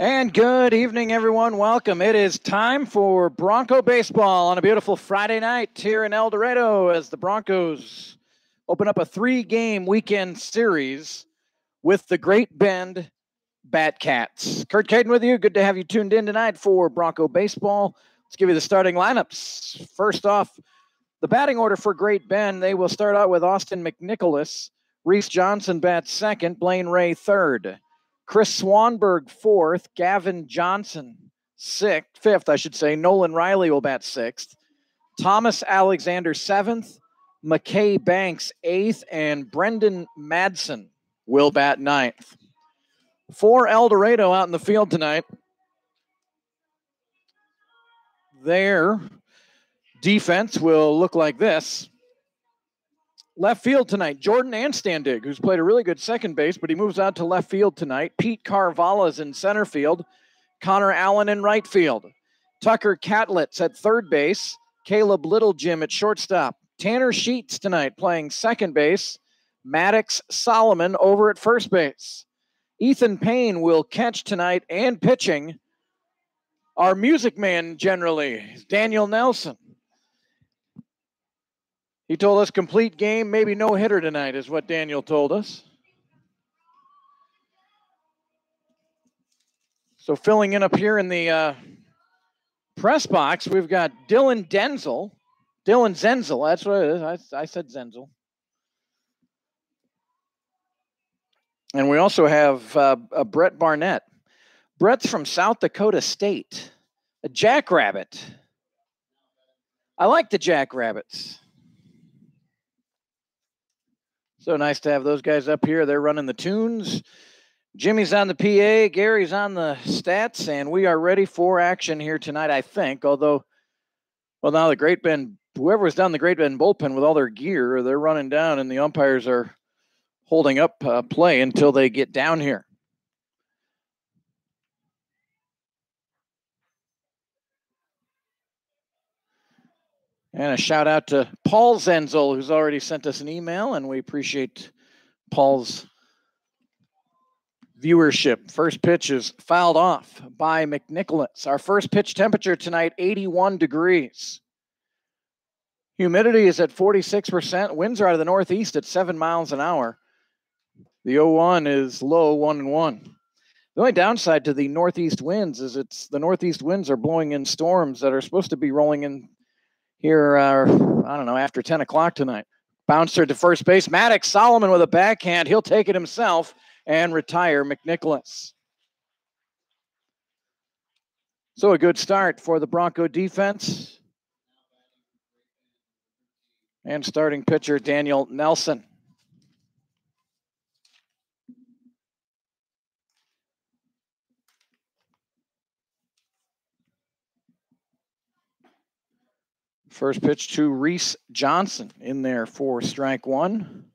And good evening, everyone. Welcome. It is time for Bronco baseball on a beautiful Friday night here in El Dorado as the Broncos open up a 3-game weekend series with the Great Bend Batcats. Kurt Caden with you. Good to have you tuned in tonight for Bronco baseball. Let's give you the starting lineups. First off, the batting order for Great Bend. They will start out with Austin McNicholas. Reese Johnson bats second. Blaine Ray third. Chris Swanberg fourth, Gavin Johnson fifth, I should say. Nolan Riley will bat sixth. Thomas Alexander seventh, McKay Banks eighth, and Brendan Madsen will bat ninth. For El Dorado out in the field tonight, their defense will look like this. Left field tonight, Jordan Anstandig, who's played a really good second base, but he moves out to left field tonight. Pete Carvalha's in center field. Connor Allen in right field. Tucker Catlett at third base. Caleb Littlejim at shortstop. Tanner Sheets tonight playing second base. Maddox Solomon over at first base. Ethan Payne will catch tonight and pitching. Our music man generally, Daniel Nelson. He told us complete game, maybe no hitter tonight is what Daniel told us. So filling in up here in the press box, we've got Dylan Zenzel, that's what it is. I said Zenzel. And we also have Brett Barnett. Brett's from South Dakota State, a jackrabbit. I like the jackrabbits. So nice to have those guys up here. They're running the tunes. Jimmy's on the PA, Gary's on the stats, and we are ready for action here tonight, I think. Although, well, now the Great Bend, whoever's down the Great Bend bullpen with all their gear, they're running down, and the umpires are holding up play until they get down here. And a shout out to Paul Zenzel, who's already sent us an email, and we appreciate Paul's viewership. First pitch is fouled off by McNicholas. Our first pitch temperature tonight, 81 degrees. Humidity is at 46%. Winds are out of the northeast at 7 miles an hour. The 0-1 is low, 1-1. The only downside to the northeast winds is the northeast winds are blowing in storms that are supposed to be rolling in here, after 10 o'clock tonight. Bouncer to first base. Maddox Solomon with a backhand. He'll take it himself and retire McNicholas. So a good start for the Bronco defense. And starting pitcher Daniel Nelson. First pitch to Reese Johnson in there for strike one.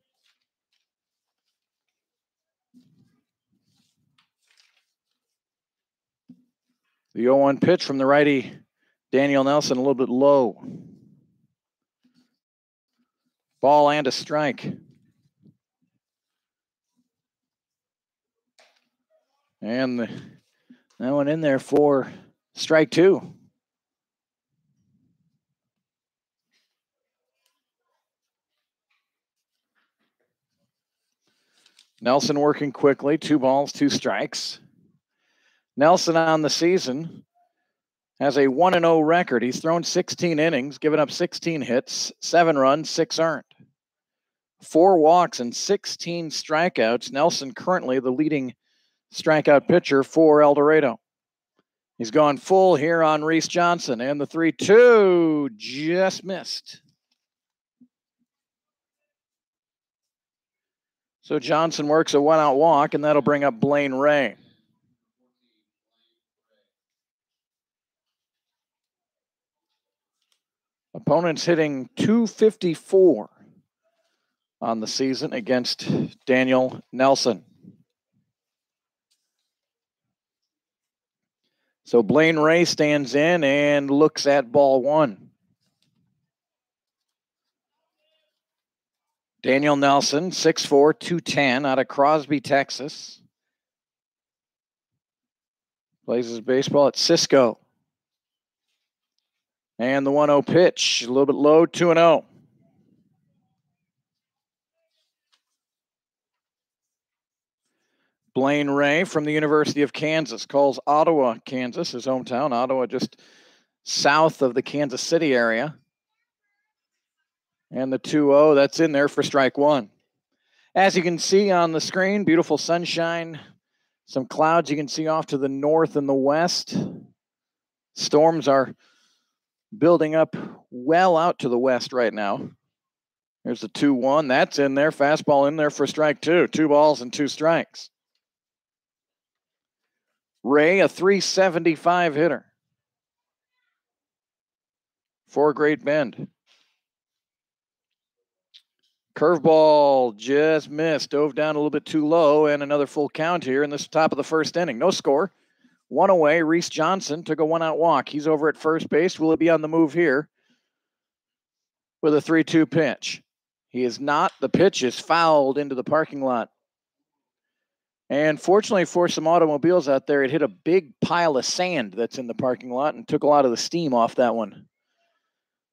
The 0-1 pitch from the righty, Daniel Nelson, a little bit low. Ball and a strike. And that one in there for strike two. Nelson working quickly, 2 balls, 2 strikes. Nelson on the season has a 1-0 record. He's thrown 16 innings, given up 16 hits, 7 runs, 6 earned. 4 walks and 16 strikeouts. Nelson currently the leading strikeout pitcher for El Dorado. He's gone full here on Reese Johnson, and the 3-2 just missed. So Johnson works a 1-out walk, and that'll bring up Blaine Ray. Opponents hitting .254 on the season against Daniel Nelson. So Blaine Ray stands in and looks at ball one. Daniel Nelson, 6'4", 210, out of Crosby, Texas. Plays his baseball at Cisco. And the 1-0 pitch, a little bit low, 2-0. Blaine Ray from the University of Kansas calls Ottawa, Kansas, his hometown. Ottawa just south of the Kansas City area. And the 2-0, that's in there for strike one. As you can see on the screen, beautiful sunshine, some clouds you can see off to the north and the west. Storms are building up well out to the west right now. There's the 2-1. That's in there. Fastball in there for strike two. 2 balls and 2 strikes. Ray, a .375 hitter for Great Bend. Curveball just missed. Dove down a little bit too low, and another full count here in this top of the first inning. No score. 1 away. Reese Johnson took a 1-out walk. He's over at first base. Will it be on the move here with a 3-2 pitch? He is not. The pitch is fouled into the parking lot. And fortunately for some automobiles out there, it hit a big pile of sand that's in the parking lot and took a lot of the steam off that one.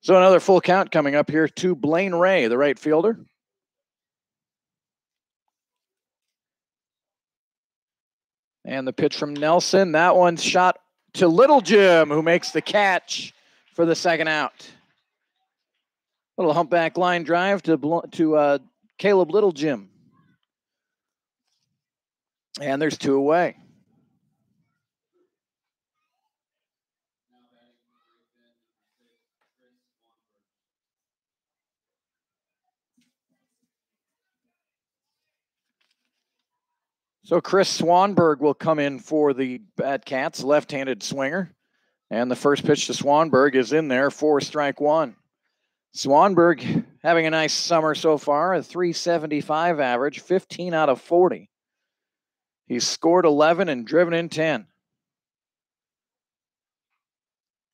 So another full count coming up here to Blaine Ray, the right fielder. And the pitch from Nelson, that one's shot to Little Jim, who makes the catch for the second out. Little humpback line drive to Caleb Little Jim. And there's 2 away. So Chris Swanberg will come in for the Bad Cats, left-handed swinger. And the first pitch to Swanberg is in there for strike one. Swanberg having a nice summer so far, a .375 average, 15 out of 40. He's scored 11 and driven in 10.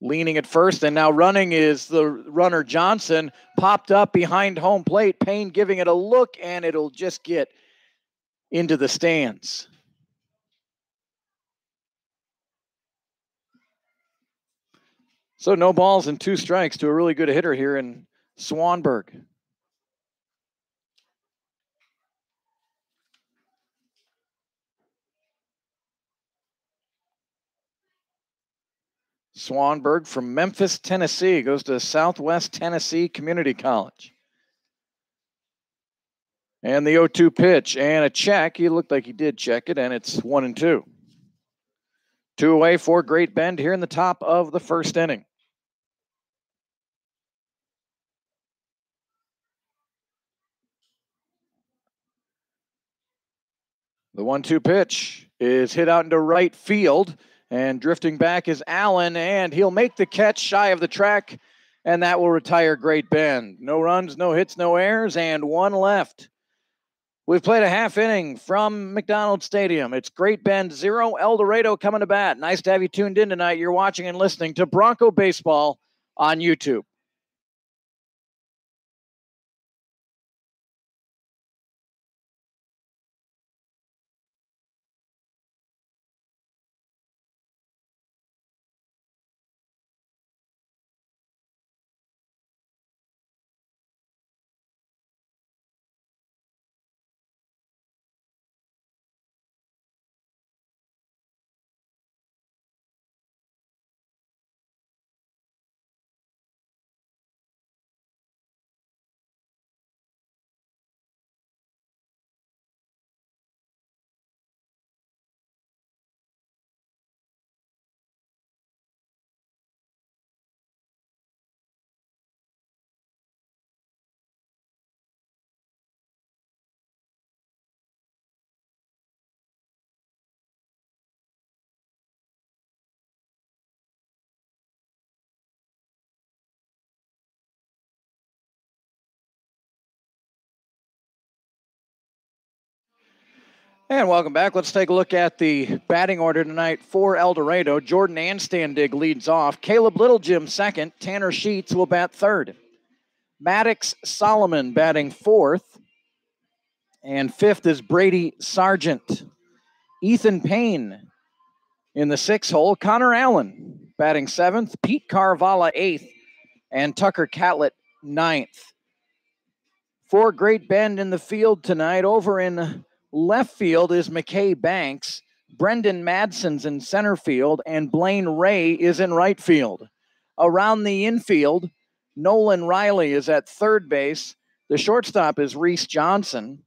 Leaning at first, and now running is the runner Johnson, popped up behind home plate. Payne giving it a look, and it'll just get into the stands. So no balls and 2 strikes to a really good hitter here in Swanberg. Swanberg from Memphis, Tennessee, goes to Southwest Tennessee Community College. And the 0-2 pitch and a check. He looked like he did check it, and it's 1-2. 2 away for Great Bend here in the top of the first inning. The 1-2 pitch is hit out into right field, and drifting back is Allen, and he'll make the catch shy of the track, and that will retire Great Bend. No runs, no hits, no errors, and 1 left. We've played a half inning from McDonald Stadium. It's Great Bend 0, El Dorado coming to bat. Nice to have you tuned in tonight. You're watching and listening to Bronco Baseball on YouTube. And welcome back. Let's take a look at the batting order tonight for El Dorado. Jordan Anstandig leads off. Caleb Little Jim second. Tanner Sheets will bat third. Maddox Solomon batting fourth. And fifth is Brady Sargent. Ethan Payne In the 6 hole, Connor Allen batting 7th, Pete Carvala 8th, and Tucker Catlett 9th. For Great Bend in the field tonight, over in left field is McKay Banks. Brendan Madsen's in center field, and Blaine Ray is in right field. Around the infield, Nolan Riley is at third base. The shortstop is Reese Johnson.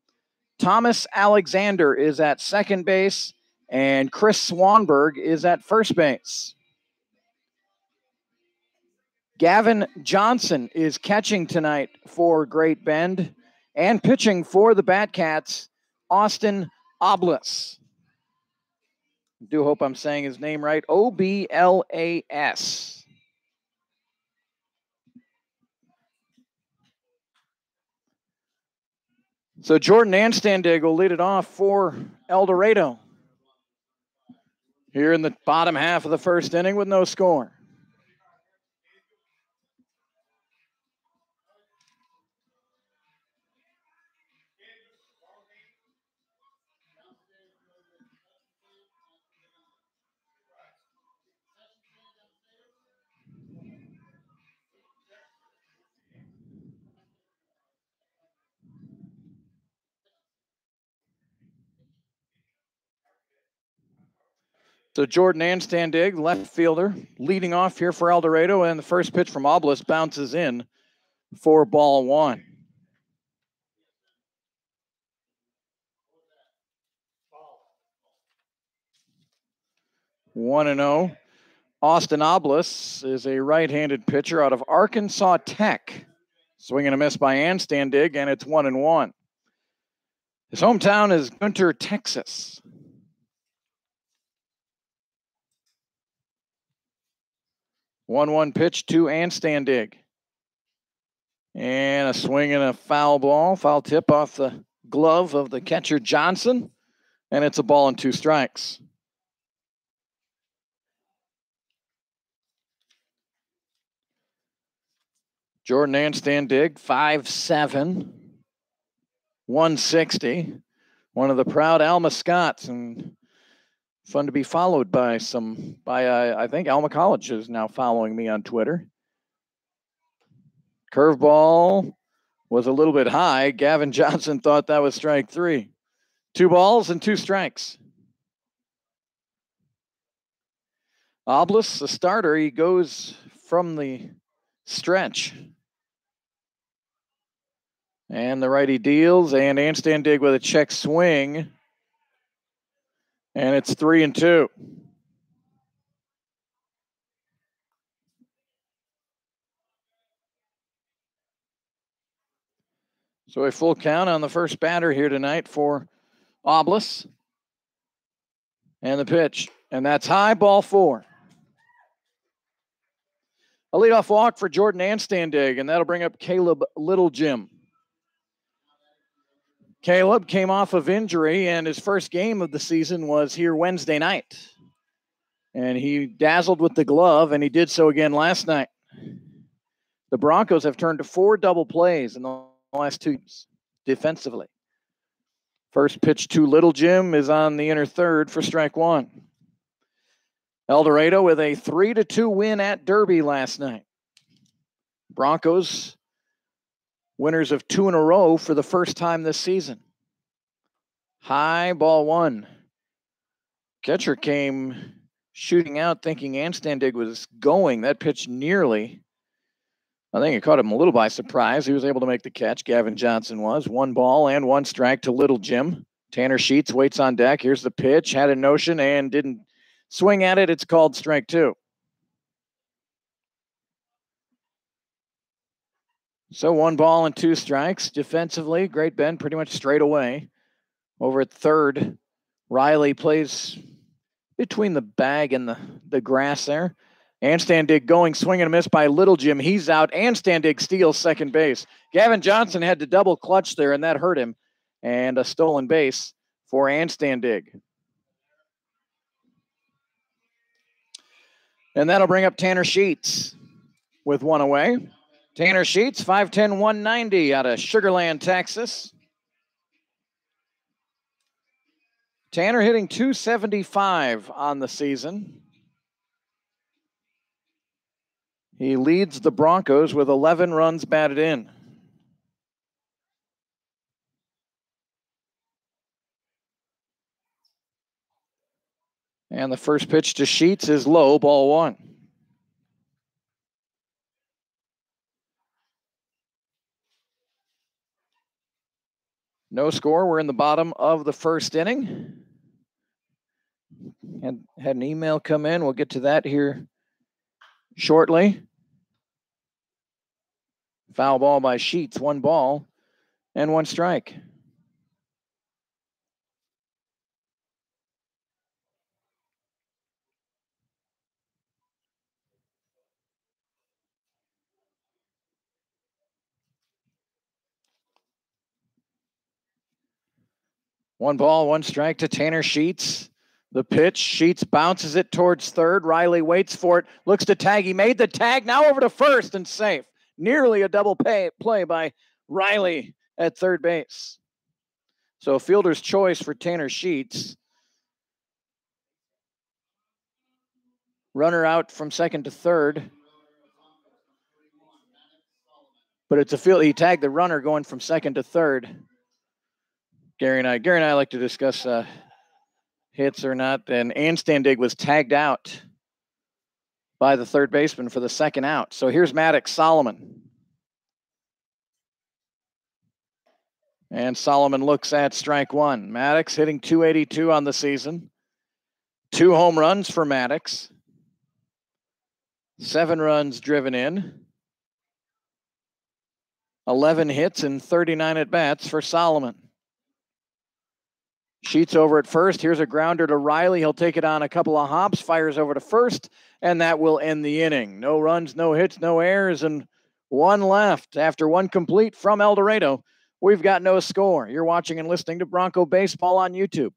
Thomas Alexander is at second base, and Chris Swanberg is at first base. Gavin Johnson is catching tonight for Great Bend, and pitching for the Batcats, Austin Oblas. I do hope I'm saying his name right. Oblas. So Jordan Anstandig will lead it off for El Dorado here in the bottom half of the first inning with no score. So Jordan Anstandig, left fielder, leading off here for El Dorado, and the first pitch from Oblas bounces in for ball 1. One and 0. Austin Oblas is a right-handed pitcher out of Arkansas Tech. Swing and a miss by Anstandig, and it's 1-1. His hometown is Gunter, Texas. 1-1 pitch to Anstandig. And a swing and a foul ball. Foul tip off the glove of the catcher Johnson. And it's a ball and 2 strikes. Jordan Anstandig, 5'7", 160. One of the proud Alma Scots, and fun to be followed by I think Alma College is now following me on Twitter. Curveball was a little bit high. Gavin Johnson thought that was strike 3. 2 balls and 2 strikes. Oblas, the starter, he goes from the stretch. And the righty deals, and Anstandig with a check swing. And it's 3-2. So a full count on the first batter here tonight for Oblas. And the pitch. And that's high, ball 4. A leadoff walk for Jordan Anstandig, and that'll bring up Caleb Littlejim. Caleb came off of injury, and his first game of the season was here Wednesday night. And he dazzled with the glove, and he did so again last night. The Broncos have turned to 4 double plays in the last 2 games defensively. First pitch to Littlejim is on the inner third for strike 1. El Dorado with a 3-2 win at Derby last night. Broncos winners of 2 in a row for the first time this season. High, ball 1. Catcher came shooting out thinking Anstandig was going. That pitch nearly, I think it caught him a little by surprise. He was able to make the catch. Gavin Johnson was. 1 ball and 1 strike to Littlejim. Tanner Sheets waits on deck. Here's the pitch. Had a notion and didn't swing at it. It's called strike 2. So 1 ball and 2 strikes. Defensively, Great Bend pretty much straight away. Over at third, Riley plays between the bag and the grass there. Anstandig going, swing and a miss by Littlejim. He's out. Anstandig steals second base. Gavin Johnson had to double clutch there, and that hurt him. And a stolen base for Anstandig. And that'll bring up Tanner Sheets with 1 away. Tanner Sheets, 5'10", 190 out of Sugar Land, Texas. Tanner hitting .275 on the season. He leads the Broncos with 11 runs batted in. And the first pitch to Sheets is low, ball one. No score. We're in the bottom of the first inning. And had an email come in. We'll get to that here shortly. Foul ball by Sheets. 1 ball and 1 strike. One ball, 1 strike to Tanner Sheets. The pitch, Sheets bounces it towards third. Riley waits for it, looks to tag. He made the tag, now over to first and safe. Nearly a double play by Riley at third base. So a fielder's choice for Tanner Sheets. Runner out from second to third. But it's a field. He tagged the runner going from second to third. Gary and I like to discuss hits or not. And Anstandig was tagged out by the third baseman for the second out. So here's Maddox Solomon. And Solomon looks at strike one. Maddox hitting .282 on the season. 2 home runs for Maddox. 7 runs driven in. 11 hits and 39 at-bats for Solomon. Sheets over at first. Here's a grounder to Riley. He'll take it on a couple of hops, fires over to first, and that will end the inning. No runs, no hits, no errors, and 1 left. After 1 complete from El Dorado, we've got no score. You're watching and listening to Bronco Baseball on YouTube.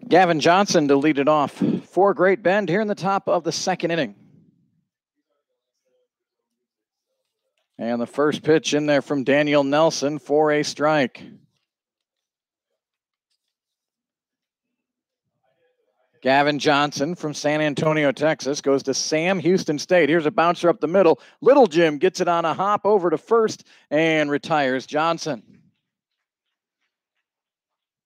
Gavin Johnson to lead it off for Great Bend here in the top of the second inning. And the first pitch in there from Daniel Nelson for a strike. Gavin Johnson from San Antonio, Texas, goes to Sam Houston State. Here's a bouncer up the middle. Little Jim gets it on a hop over to first and retires Johnson.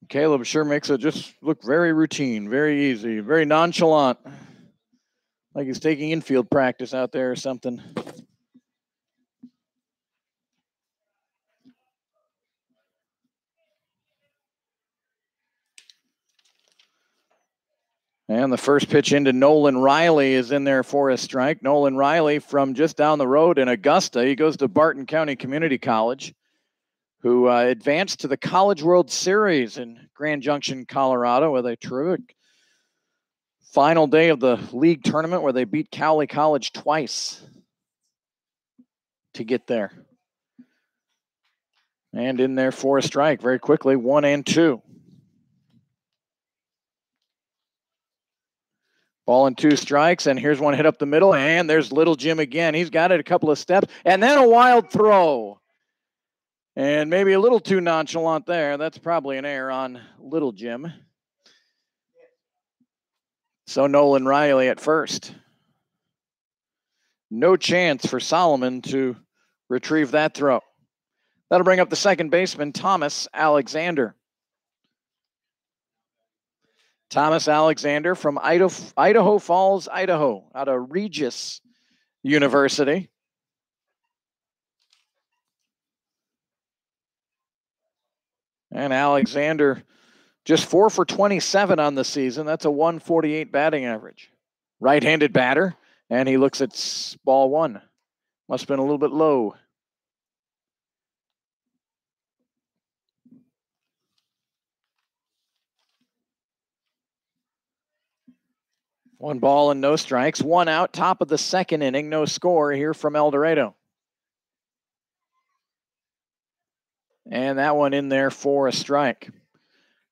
Caleb sure makes it just look very routine, very easy, very nonchalant. Like he's taking infield practice out there or something. And the first pitch into Nolan Riley is in there for a strike. Nolan Riley from just down the road in Augusta. He goes to Barton County Community College, who advanced to the College World Series in Grand Junction, Colorado with a terrific Final day of the league tournament where they beat Cowley College twice to get there. And in there for a strike very quickly, 1-2. Ball and 2 strikes, and here's one hit up the middle, and there's Little Jim again. He's got it a couple of steps, and then a wild throw. And maybe a little too nonchalant there. That's probably an error on Little Jim. So Nolan Riley at first. No chance for Solomon to retrieve that throw. That'll bring up the second baseman, Thomas Alexander. Thomas Alexander from Idaho Falls, Idaho, out of Regis University. And Alexander just 4 for 27 on the season. That's a 148 batting average. Right-handed batter, and he looks at ball 1. Must have been a little bit low. One ball and no strikes. 1 out, top of the second inning. No score here from El Dorado. And that one in there for a strike.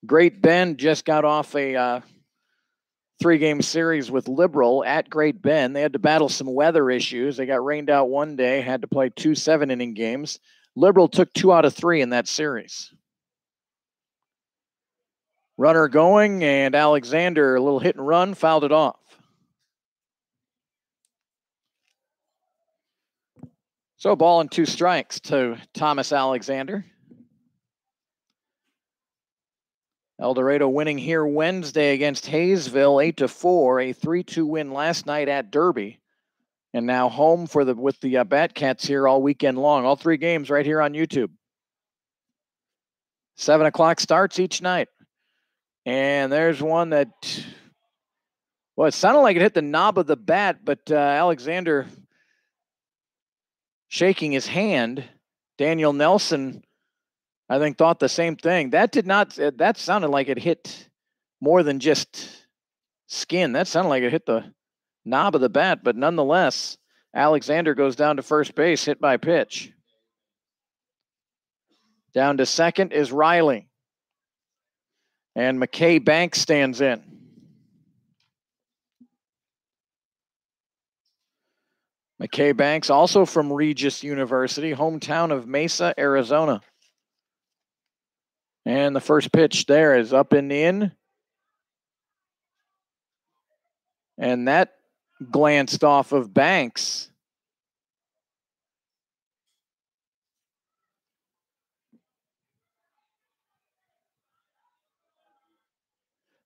Great Bend just got off a 3-game series with Liberal at Great Bend. They had to battle some weather issues. They got rained out one day, had to play 2 7-inning games. Liberal took 2 out of 3 in that series. Runner going, and Alexander, a little hit and run, fouled it off. So ball and 2 strikes to Thomas Alexander. El Dorado winning here Wednesday against Hayesville 8-4, a 3-2 win last night at Derby. And now home for with the Batcats here all weekend long. All 3 games right here on YouTube. 7 o'clock starts each night. And there's one that, well, it sounded like it hit the knob of the bat, but Alexander shaking his hand. Daniel Nelson, I think, thought the same thing. That did not, that sounded like it hit more than just skin. That sounded like it hit the knob of the bat, but nonetheless, Alexander goes down to first base, hit by pitch. Down to second is Riley. And McKay Banks stands in. McKay Banks, also from Regis University, hometown of Mesa, Arizona. And the first pitch there is up and in. And that glanced off of Banks.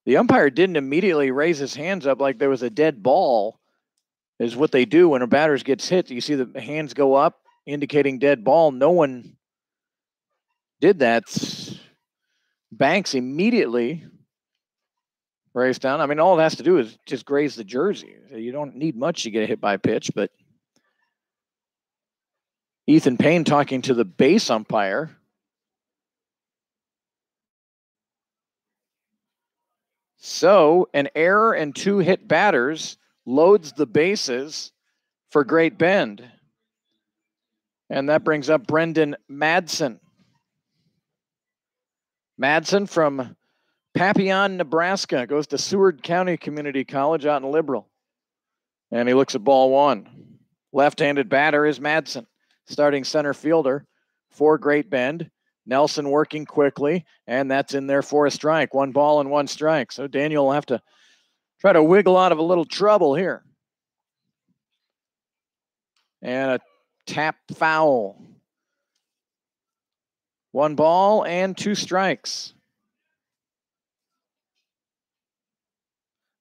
The umpire didn't immediately raise his hands up like there was a dead ball, is what they do when a batter gets hit. You see the hands go up, indicating dead ball. No one did that. Banks immediately raised down. I mean, all it has to do is just graze the jersey. You don't need much to get hit by a pitch, but Ethan Payne talking to the base umpire. So an error and 2 hit batters loads the bases for Great Bend. And that brings up Brendan Madsen. Madsen from Papillon, Nebraska, goes to Seward County Community College out in Liberal. And he looks at ball 1. Left-handed batter is Madsen, starting center fielder for Great Bend. Nelson working quickly, and that's in there for a strike. 1 ball and 1 strike. So Daniel will have to try to wiggle out of a little trouble here. And a tap foul. 1 ball and 2 strikes.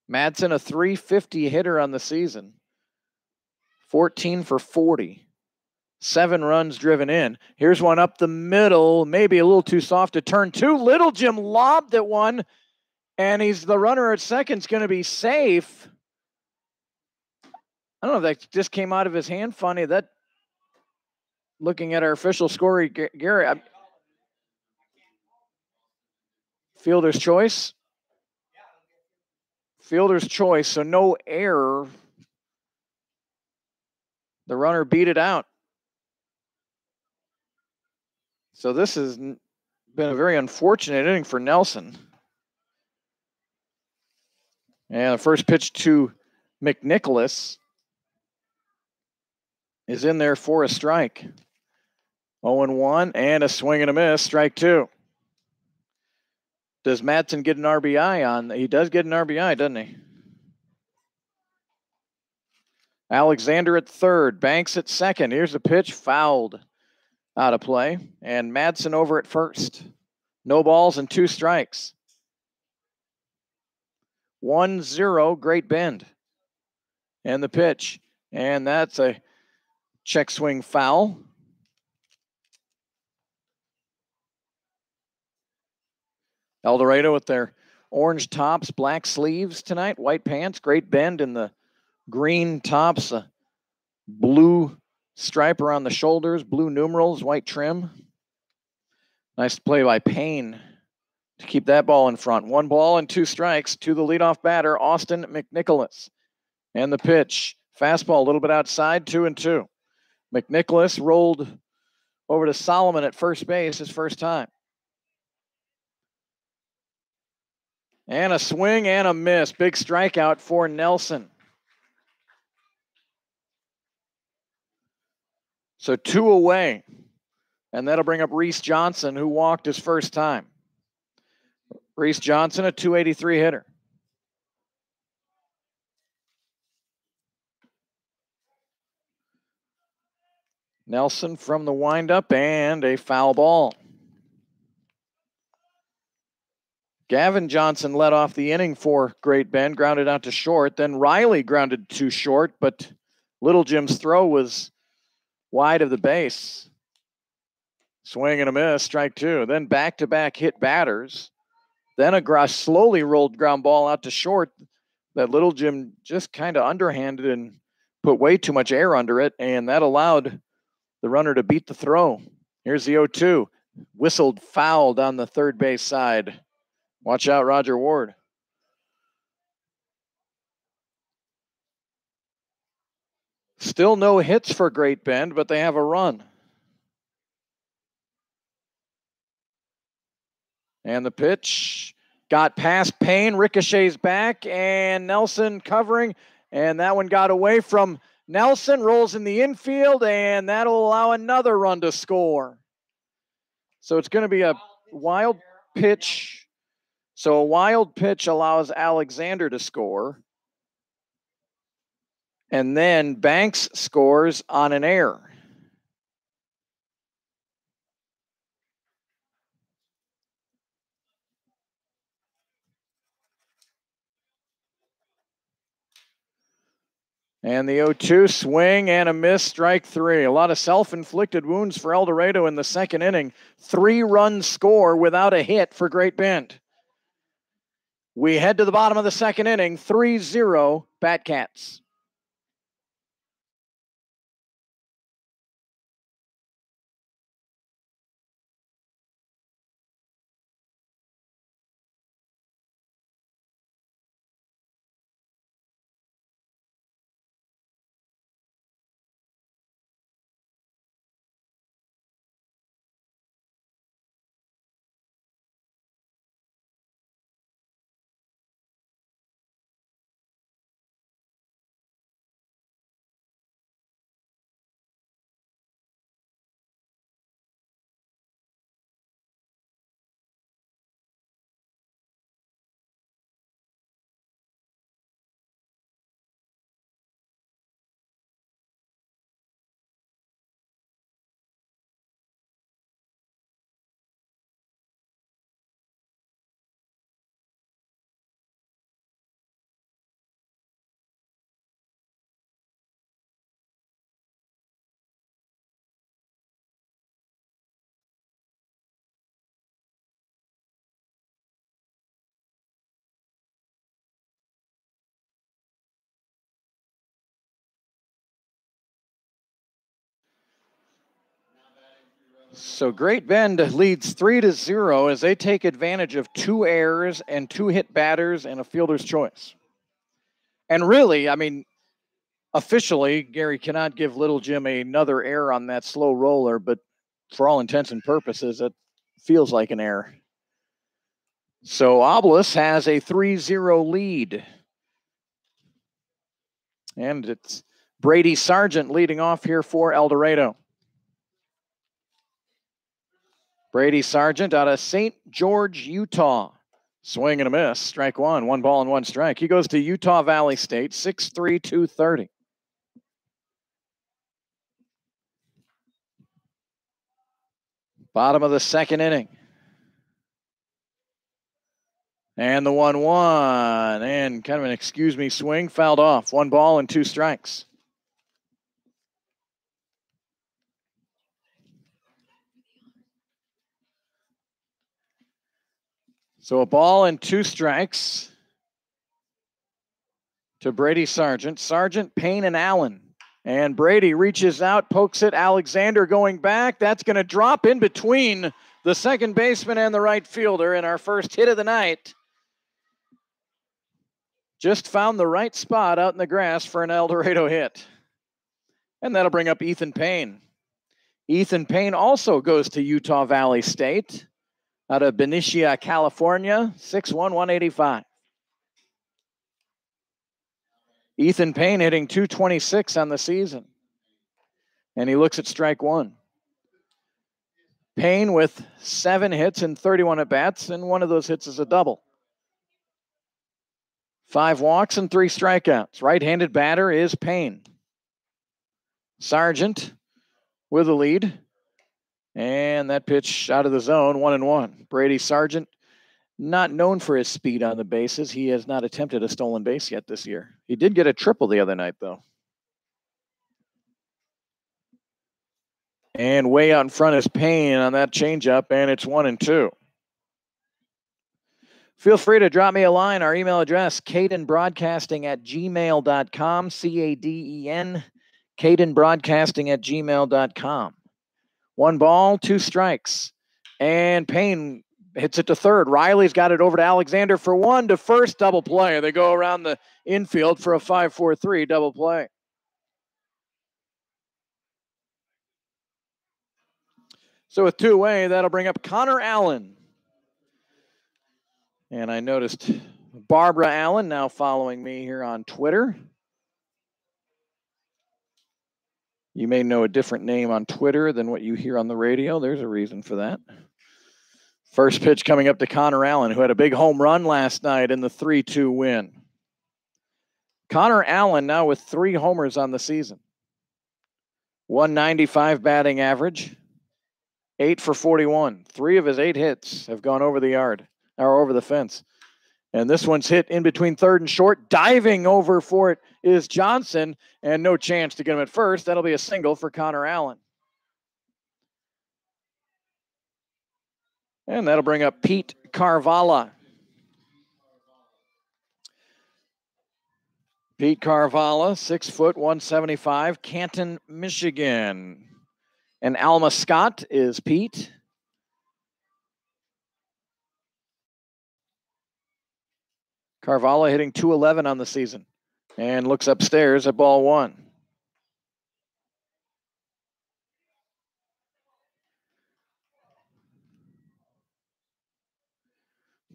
Madsen, a .350 hitter on the season. 14 for 40. 7 runs driven in. Here's one up the middle, maybe a little too soft to turn 2. Little Jim lobbed at one, and the runner at second's going to be safe. I don't know if that just came out of his hand funny. That, looking at our official score, Gary, fielder's choice. Fielder's choice, so no error. The runner beat it out. So this has been a very unfortunate inning for Nelson. And the first pitch to McNicholas is in there for a strike. 0-1 and a swing and a miss, strike two. Does Madsen get an RBI on? He does get an RBI, doesn't he? Alexander at third, Banks at second. Here's the pitch, fouled out of play. And Madsen over at first. No balls and 2 strikes. 1-0, Great Bend. And the pitch. And that's a check swing foul. El Dorado with their orange tops, black sleeves tonight, white pants, Great Bend in the green tops, a blue stripe around the shoulders, blue numerals, white trim. Nice play by Payne to keep that ball in front. 1 ball and 2 strikes to the leadoff batter, Austin McNicholas. And the pitch, fastball a little bit outside, 2-2. McNicholas rolled over to Solomon at first base his first time. And a swing and a miss. Big strikeout for Nelson. So 2 away. And that'll bring up Reese Johnson, who walked his first time. Reese Johnson, a .283 hitter. Nelson from the windup and a foul ball. Gavin Johnson led off the inning for Great Bend, grounded out to short. Then Riley grounded to short, but Little Jim's throw was wide of the base. Swing and a miss, strike 2. Then back-to-back hit batters. Then a slowly rolled ground ball out to short that Little Jim just kind of underhanded and put way too much air under it, and that allowed the runner to beat the throw. Here's the 0-2. Whistled fouled on the third base side. Watch out, Roger Ward. Still no hits for Great Bend, but they have a run. And the pitch got past Payne, ricochets back, and Nelson covering, and that one got away from Nelson, rolls in the infield, and that'll allow another run to score. So it's going to be a wild pitch. So a wild pitch allows Alexander to score. And then Banks scores on an error. And the 0-2, swing and a miss, strike 3. A lot of self-inflicted wounds for El Dorado in the second inning. 3-run score without a hit for Great Bend. We head to the bottom of the second inning, 3-0 Batcats. So Great Bend leads 3-0 as they take advantage of 2 errors and 2 hit batters and a fielder's choice. And really, I mean, officially, Gary cannot give Little Jim another error on that slow roller, but for all intents and purposes, it feels like an error. So Obelisk has a 3-0 lead. And it's Brady Sargent leading off here for El Dorado. Brady Sargent out of St. George, Utah. Swing and a miss. Strike one. 1 ball and 1 strike. He goes to Utah Valley State, 6'3", 230. Bottom of the second inning. And the 1-1. And kind of an excuse me swing. Fouled off. 1 ball and 2 strikes. So a ball and 2 strikes to Brady Sargent. Sargent, Payne, and Allen. And Brady reaches out, pokes it. Alexander going back. That's going to drop in between the second baseman and the right fielder. And our first hit of the night just found the right spot out in the grass for an El Dorado hit. And that'll bring up Ethan Payne. Ethan Payne also goes to Utah Valley State out of Benicia, California, 6'1", 185. Ethan Payne hitting .226 on the season. And he looks at strike one. Payne with 7 hits and 31 at-bats, and one of those hits is a double. 5 walks and 3 strikeouts. Right-handed batter is Payne. Sargent with a lead. And that pitch out of the zone, 1-1. Brady Sargent, not known for his speed on the bases. He has not attempted a stolen base yet this year. He did get a triple the other night, though. And way out in front is Payne on that changeup, and it's 1-2. Feel free to drop me a line. Our email address, cadenbroadcasting@gmail.com, CADEN, cadenbroadcasting@gmail.com. 1 ball, 2 strikes. And Payne hits it to third. Riley's got it over to Alexander for 1 to first, double play. They go around the infield for a 5-4-3 double play. So with 2 away, that'll bring up Connor Allen. And I noticed Barbara Allen now following me here on Twitter. You may know a different name on Twitter than what you hear on the radio. There's a reason for that. First pitch coming up to Connor Allen, who had a big home run last night in the 3-2 win. Connor Allen now with 3 homers on the season. 195 batting average, 8 for 41. 3 of his 8 hits have gone over the yard, or over the fence. And this one's hit in between third and short. Diving over for it is Johnson, and no chance to get him at first. That'll be a single for Connor Allen. And that'll bring up Pete Carvalho. Pete Carvalho, 6 foot, 175, Canton, Michigan. And Alma Scott is Pete. Carvalho hitting .211 on the season and looks upstairs at ball 1.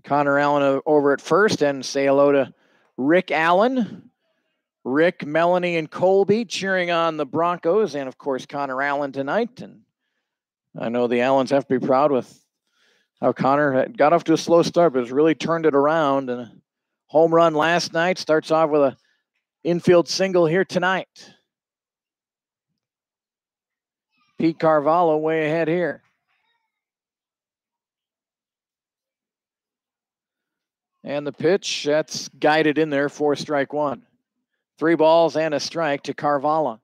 Connor Allen over at first, and say hello to Rick Allen. Rick, Melanie, and Colby cheering on the Broncos, and of course Connor Allen tonight. And I know the Allens have to be proud with how Connor had got off to a slow start, but has really turned it around. And a home run last night, starts off with a infield single here tonight. Pete Carvalho way ahead here. And the pitch, that's guided in there for strike 1. 3 balls and a strike to Carvalho.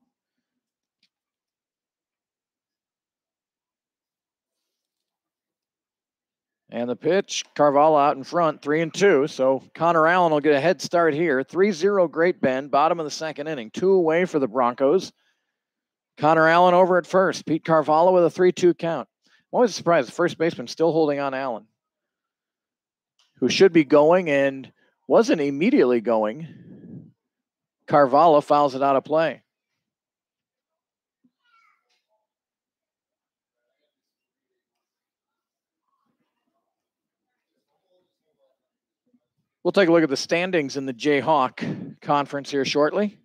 And the pitch, Carvalho out in front, 3-2. So Connor Allen will get a head start here. 3-0 Great Bend, bottom of the second inning. 2 away for the Broncos. Connor Allen over at first. Pete Carvalho with a 3-2 count. I'm always surprised the first baseman still holding on Allen, who should be going and wasn't immediately going Carvalho fouls it out of play. We'll take a look at the standings in the Jayhawk Conference here shortly.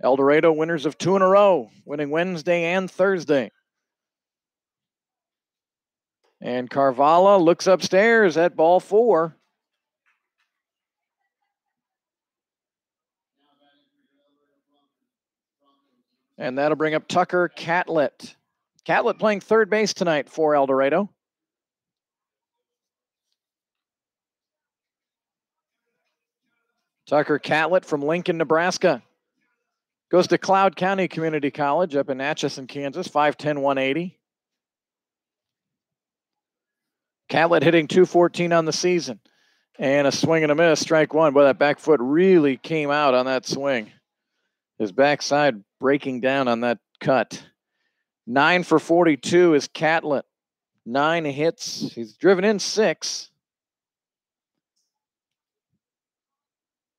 El Dorado winners of 2 in a row, winning Wednesday and Thursday. And Carvalho looks upstairs at ball 4. And that'll bring up Tucker Catlett. Catlett playing third base tonight for El Dorado. Tucker Catlett from Lincoln, Nebraska. Goes to Cloud County Community College up in Atchison, Kansas, 5'10", 180. Catlett hitting .214 on the season. And a swing and a miss, strike 1. Boy, that back foot really came out on that swing. His backside breaking down on that cut. 9 for 42 is Catlett. 9 hits. He's driven in 6.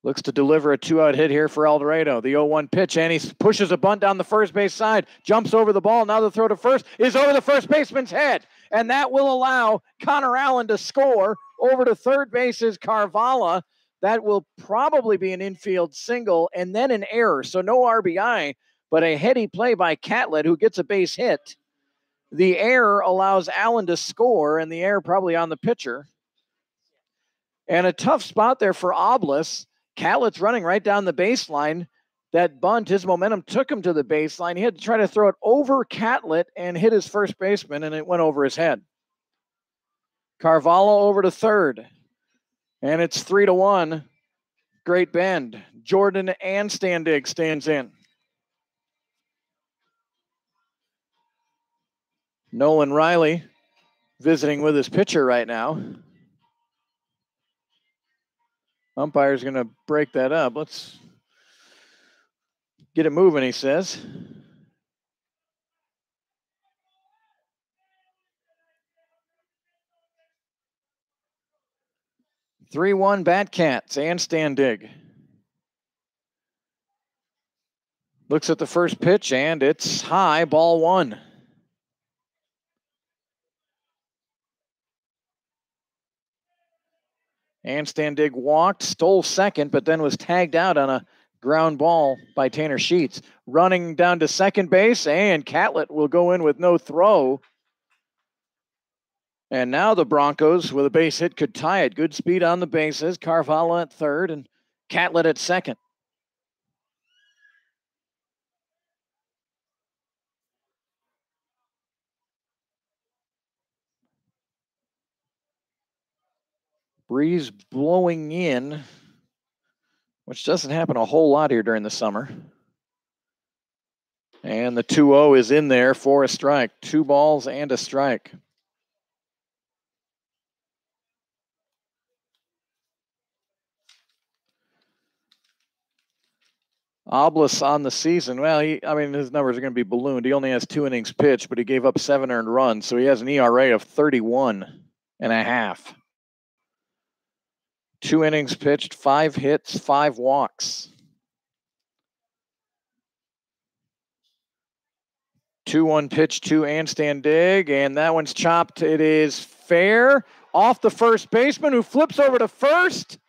Looks to deliver a 2-out hit here for El Dorado. The 0-1 pitch, and he pushes a bunt down the first base side. Jumps over the ball. Now the throw to first is over the first baseman's head. And that will allow Connor Allen to score. Over to third base is Carvalho. That will probably be an infield single and then an error. So no RBI, but a heady play by Catlett, who gets a base hit. The error allows Allen to score, and the error probably on the pitcher. And a tough spot there for Oblis. Catlett's running right down the baseline. That bunt, his momentum took him to the baseline. He had to try to throw it over Catlett and hit his first baseman, and it went over his head. Carvalho over to third. And it's 3-1. Great Bend. Jordan Anstandig stands in. Nolan Riley visiting with his pitcher right now. Umpire's going to break that up. Let's get it moving, he says. (3-1) Batcats. Anstandig looks at the first pitch, and it's high, ball 1. Anstandig walked, stole second, but then was tagged out on a ground ball by Tanner Sheets. Running down to second base, and Catlett will go in with no throw. And now the Broncos, with a base hit, could tie it. Good speed on the bases. Carvalho at third and Catlett at second. Breeze blowing in, which doesn't happen a whole lot here during the summer. And the 2-0 is in there for a strike. 2 balls and a strike. Oblis on the season. Well, his numbers are going to be ballooned. He only has 2 innings pitched, but he gave up 7 earned runs. So he has an ERA of 31.5. 2 innings pitched, 5 hits, 5 walks. 2-1 pitch to Anstandig, and that one's chopped. It is fair. Off the first baseman, who flips over to first.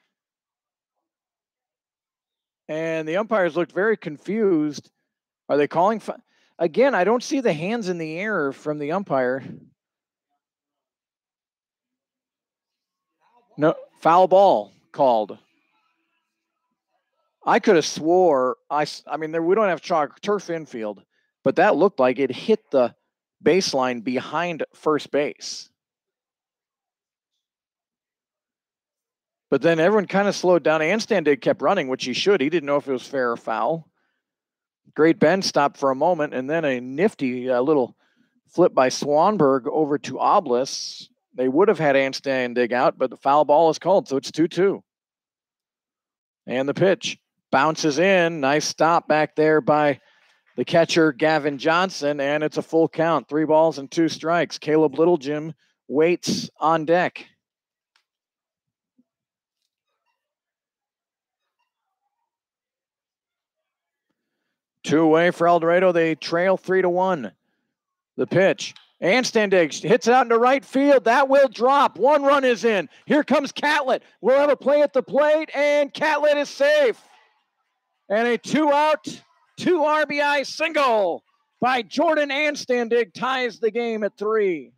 And the umpires looked very confused. Are they calling? Again, I don't see the hands in the air from the umpire. No, foul ball called. I could have swore, we don't have turf infield, but that looked like it hit the baseline behind first base. But then everyone kind of slowed down. Anstandig kept running, which he should. He didn't know if it was fair or foul. Great Bend stopped for a moment, and then a nifty little flip by Swanberg over to Oblis. They would have had Anstandig out, but the foul ball is called, so it's 2-2. And the pitch bounces in. Nice stop back there by the catcher, Gavin Johnson, and it's a full count. 3 balls and 2 strikes. Caleb Littlejim waits on deck. 2 away for El Dorado. They trail 3-1. The pitch. Anstandig hits it out into right field. That will drop. 1 run is in. Here comes Catlett. We'll have a play at the plate, and Catlett is safe. And a 2-out, 2 RBI single by Jordan Anstandig ties the game at 3.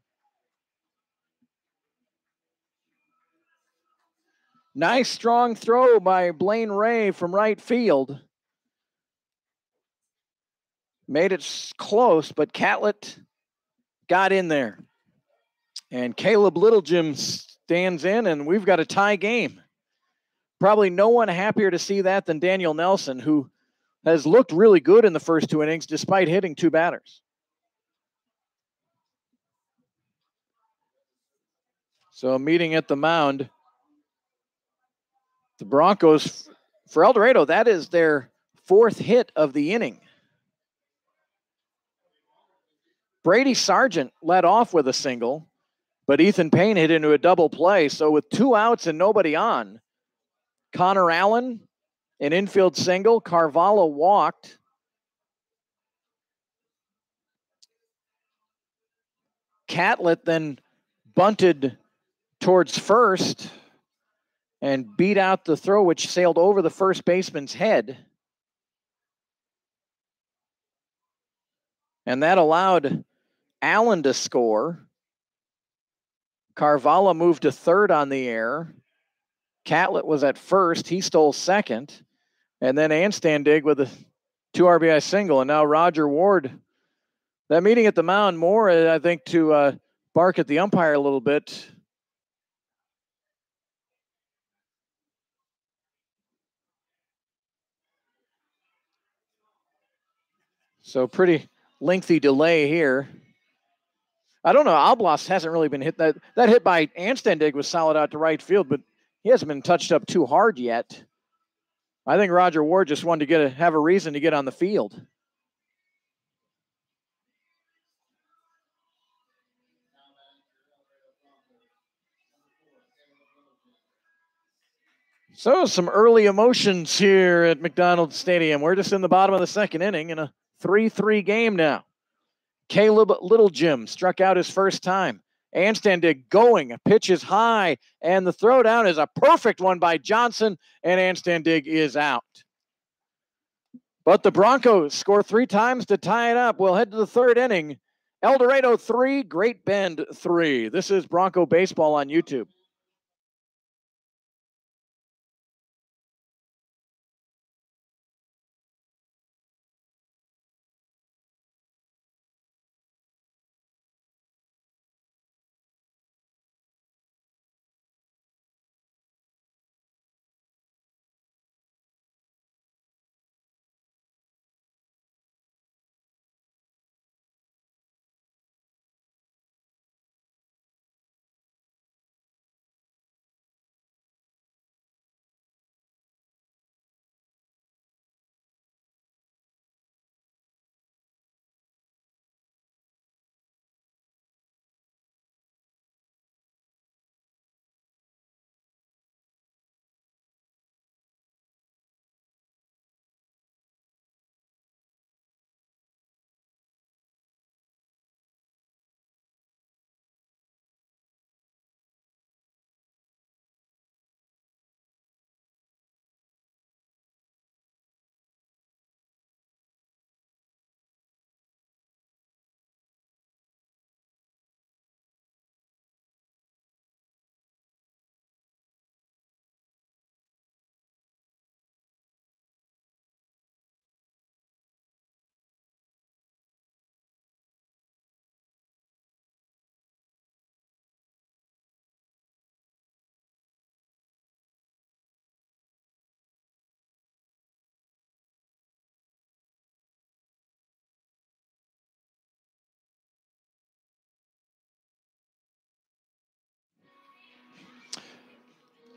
Nice strong throw by Blaine Ray from right field. Made it close, but Catlett got in there. And Caleb Littlejim stands in, and we've got a tie game. Probably no one happier to see that than Daniel Nelson, who has looked really good in the first 2 innings despite hitting 2 batters. So a meeting at the mound. The Broncos, for El Dorado, that is their 4th hit of the inning. Brady Sargent led off with a single, but Ethan Payne hit into a double play. So with 2 outs and nobody on, Connor Allen, an infield single. Carvalho walked. Catlett then bunted towards first and beat out the throw, which sailed over the first baseman's head. And that allowed Allen to score. Carvalho moved to third on the air. Catlett was at first. He stole second. And then Anstandig with a 2 RBI single. And now Roger Ward. That meeting at the mound more, I think, to bark at the umpire a little bit. So pretty lengthy delay here. I don't know. Alblas hasn't really been hit. That hit by Anstandig was solid out to right field, but he hasn't been touched up too hard yet. I think Roger Ward just wanted to have a reason to get on the field. So some early emotions here at McDonald Stadium. We're just in the bottom of the 2nd inning in a 3-3 game now. Caleb Littlejim struck out his first time. Anstandig going, pitch is high, and the throwdown is a perfect one by Johnson, and Anstandig is out. But the Broncos score 3 times to tie it up. We'll head to the 3rd inning. El Dorado 3, Great Bend 3. This is Bronco Baseball on YouTube.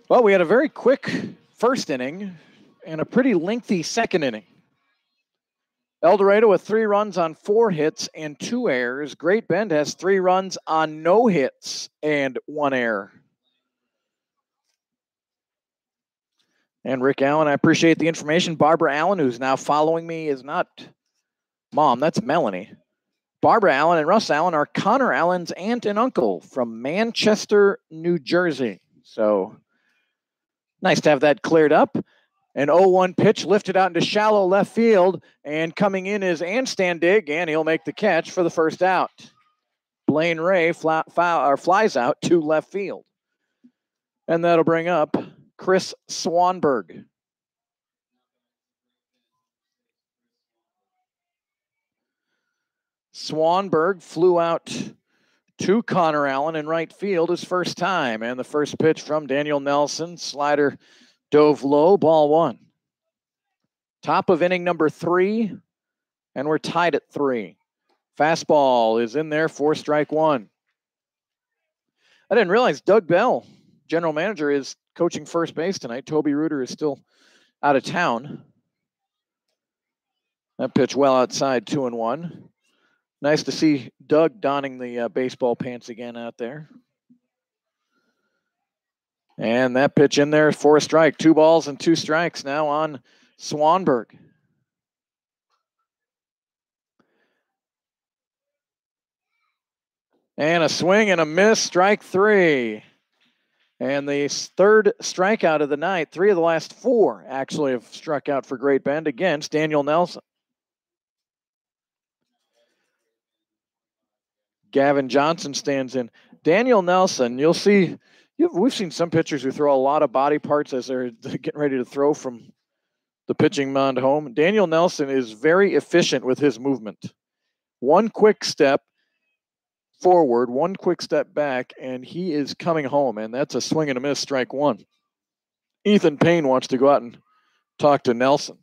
Well, we had a very quick 1st inning and a pretty lengthy 2nd inning. El Dorado with 3 runs on 4 hits and 2 errors. Great Bend has 3 runs on no hits and 1 error. And Rick Allen, I appreciate the information. Barbara Allen, who's now following me, is not Mom, that's Melanie. Barbara Allen and Russ Allen are Connor Allen's aunt and uncle from Manchester, New Jersey. So nice to have that cleared up. An 0-1 pitch lifted out into shallow left field, and coming in is Anstandig, and he'll make the catch for the first out. Blaine Ray flies out to left field. And that'll bring up Chris Swanberg. Swanberg flew out to Connor Allen in right field his first time. And the first pitch from Daniel Nelson, slider dove low, ball one. Top of inning number 3, and we're tied at 3. Fastball is in there for strike 1. I didn't realize Doug Bell, general manager, is coaching first base tonight. Toby Reuter is still out of town. That pitch well outside, 2-1. Nice to see Doug donning the baseball pants again out there. And that pitch in there for a strike. 2 balls and 2 strikes now on Swanberg. And a swing and a miss, strike 3. And the third strikeout of the night. 3 of the last 4 actually have struck out for Great Bend against Daniel Nelson. Gavin Johnson stands in. Daniel Nelson, you'll see, we've seen some pitchers who throw a lot of body parts as they're getting ready to throw from the pitching mound home. Daniel Nelson is very efficient with his movement. One quick step forward, one quick step back, and he is coming home, and that's a swing and a miss, strike 1. Ethan Payne wants to go out and talk to Nelson.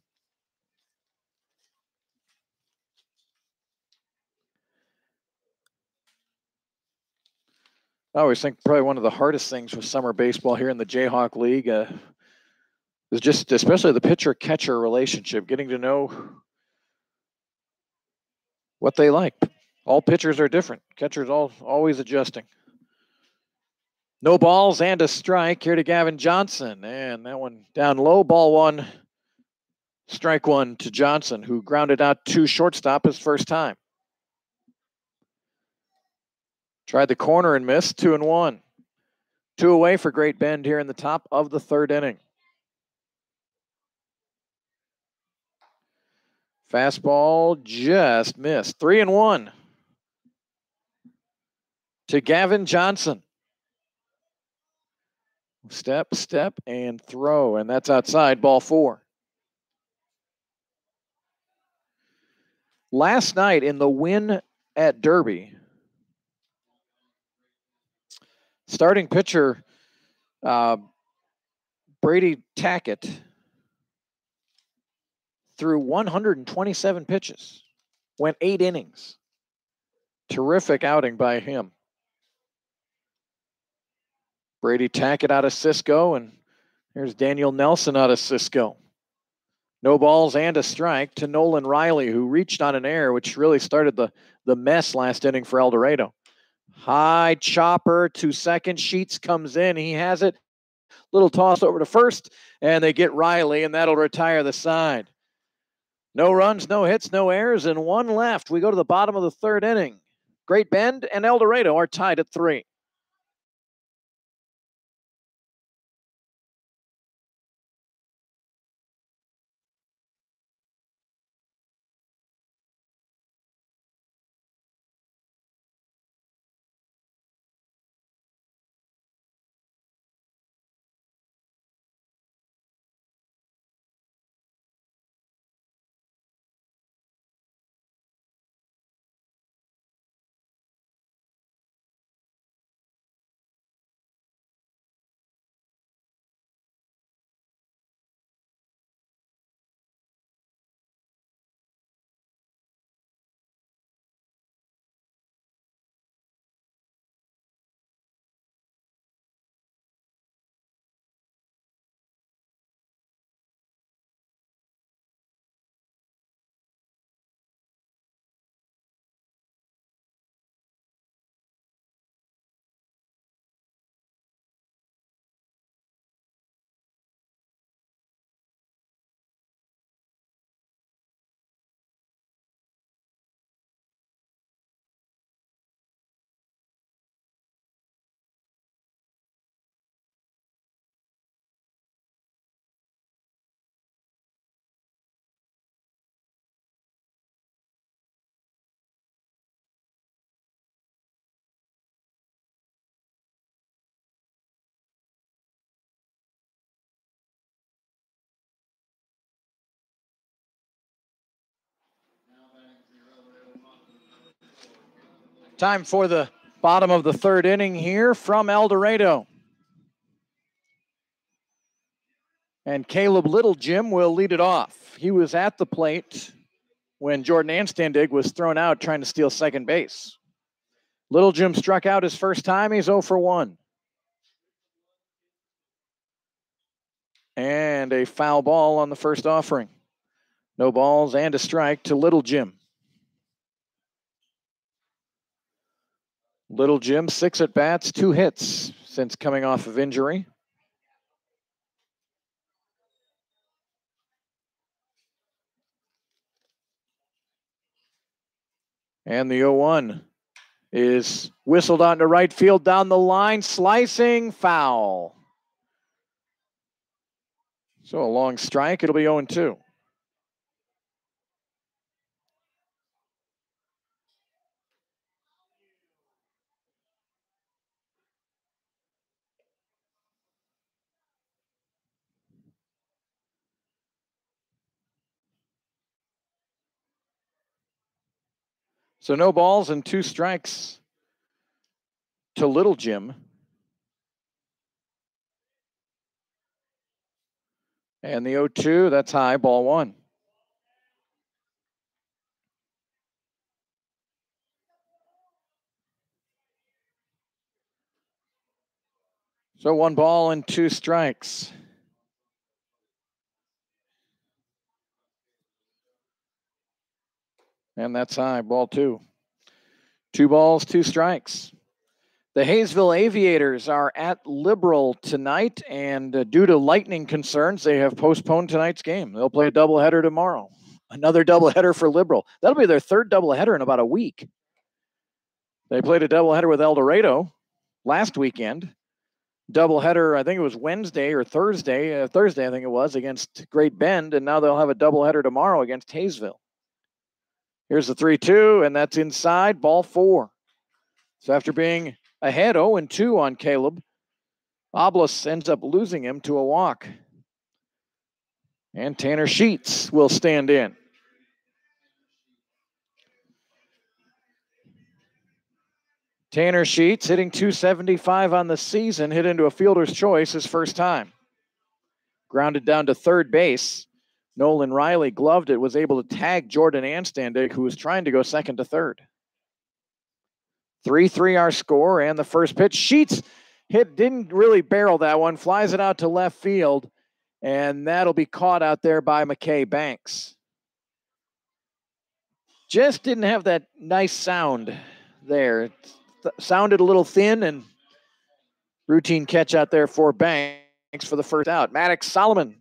I always think probably one of the hardest things with summer baseball here in the Jayhawk League is just especially the pitcher-catcher relationship, getting to know what they like. All pitchers are different. Catchers always adjusting. No balls and a strike here to Gavin Johnson. And that one down low, ball 1, strike 1 to Johnson, who grounded out to shortstop his first time. Tried the corner and missed, 2-1. 2 away for Great Bend here in the top of the 3rd inning. Fastball just missed. 3-1 to Gavin Johnson. Step, and throw, and that's outside, ball 4. Last night in the win at Derby, starting pitcher Brady Tackett threw 127 pitches, went 8 innings. Terrific outing by him. Brady Tackett out of Cisco, and here's Daniel Nelson out of Cisco. No balls and a strike to Nolan Riley, who reached on an error, which really started the mess last inning for El Dorado. High chopper to second. Sheets comes in. He has it. Little toss over to first, and they get Riley, and that'll retire the side. No runs, no hits, no errors, and 1 left. We go to the bottom of the 3rd inning. Great Bend and El Dorado are tied at 3. Time for the bottom of the third inning here from El Dorado. And Caleb Little-Jim will lead it off. He was at the plate when Jordan Anstandig was thrown out trying to steal second base. Little-Jim struck out his first time. He's 0 for 1. And a foul ball on the first offering. No balls and a strike to Little-Jim. Little-Jim, 6 at-bats, 2 hits since coming off of injury. And the 0-1 is whistled out to right field down the line, slicing, foul. So a long strike, it'll be 0-2. So no balls and 2 strikes to Little-Jim. And the 0-2, that's high, ball 1. So 1 ball and 2 strikes. And that's high, ball 2. 2 balls, 2 strikes. The Hayesville Aviators are at Liberal tonight, and due to lightning concerns, they have postponed tonight's game. They'll play a doubleheader tomorrow. Another doubleheader for Liberal. That'll be their 3rd doubleheader in about a week. They played a doubleheader with El Dorado last weekend. Doubleheader, I think it was Wednesday or Thursday. Thursday, I think it was, against Great Bend, and now they'll have a doubleheader tomorrow against Hayesville. Here's the 3-2, and that's inside, ball 4. So after being ahead 0-2 on Caleb, Oblis ends up losing him to a walk. And Tanner Sheets will stand in. Tanner Sheets, hitting .275 on the season, hit into a fielder's choice his first time. Grounded down to third base. Nolan Riley gloved it, was able to tag Jordan Anstandig, who was trying to go second to third. 3-3 our score, and the first pitch. Sheets didn't really barrel that one, flies it out to left field, and that'll be caught out there by McKay Banks. Just didn't have that nice sound there. It sounded a little thin, and routine catch out there for Banks for the first out. Maddox Solomon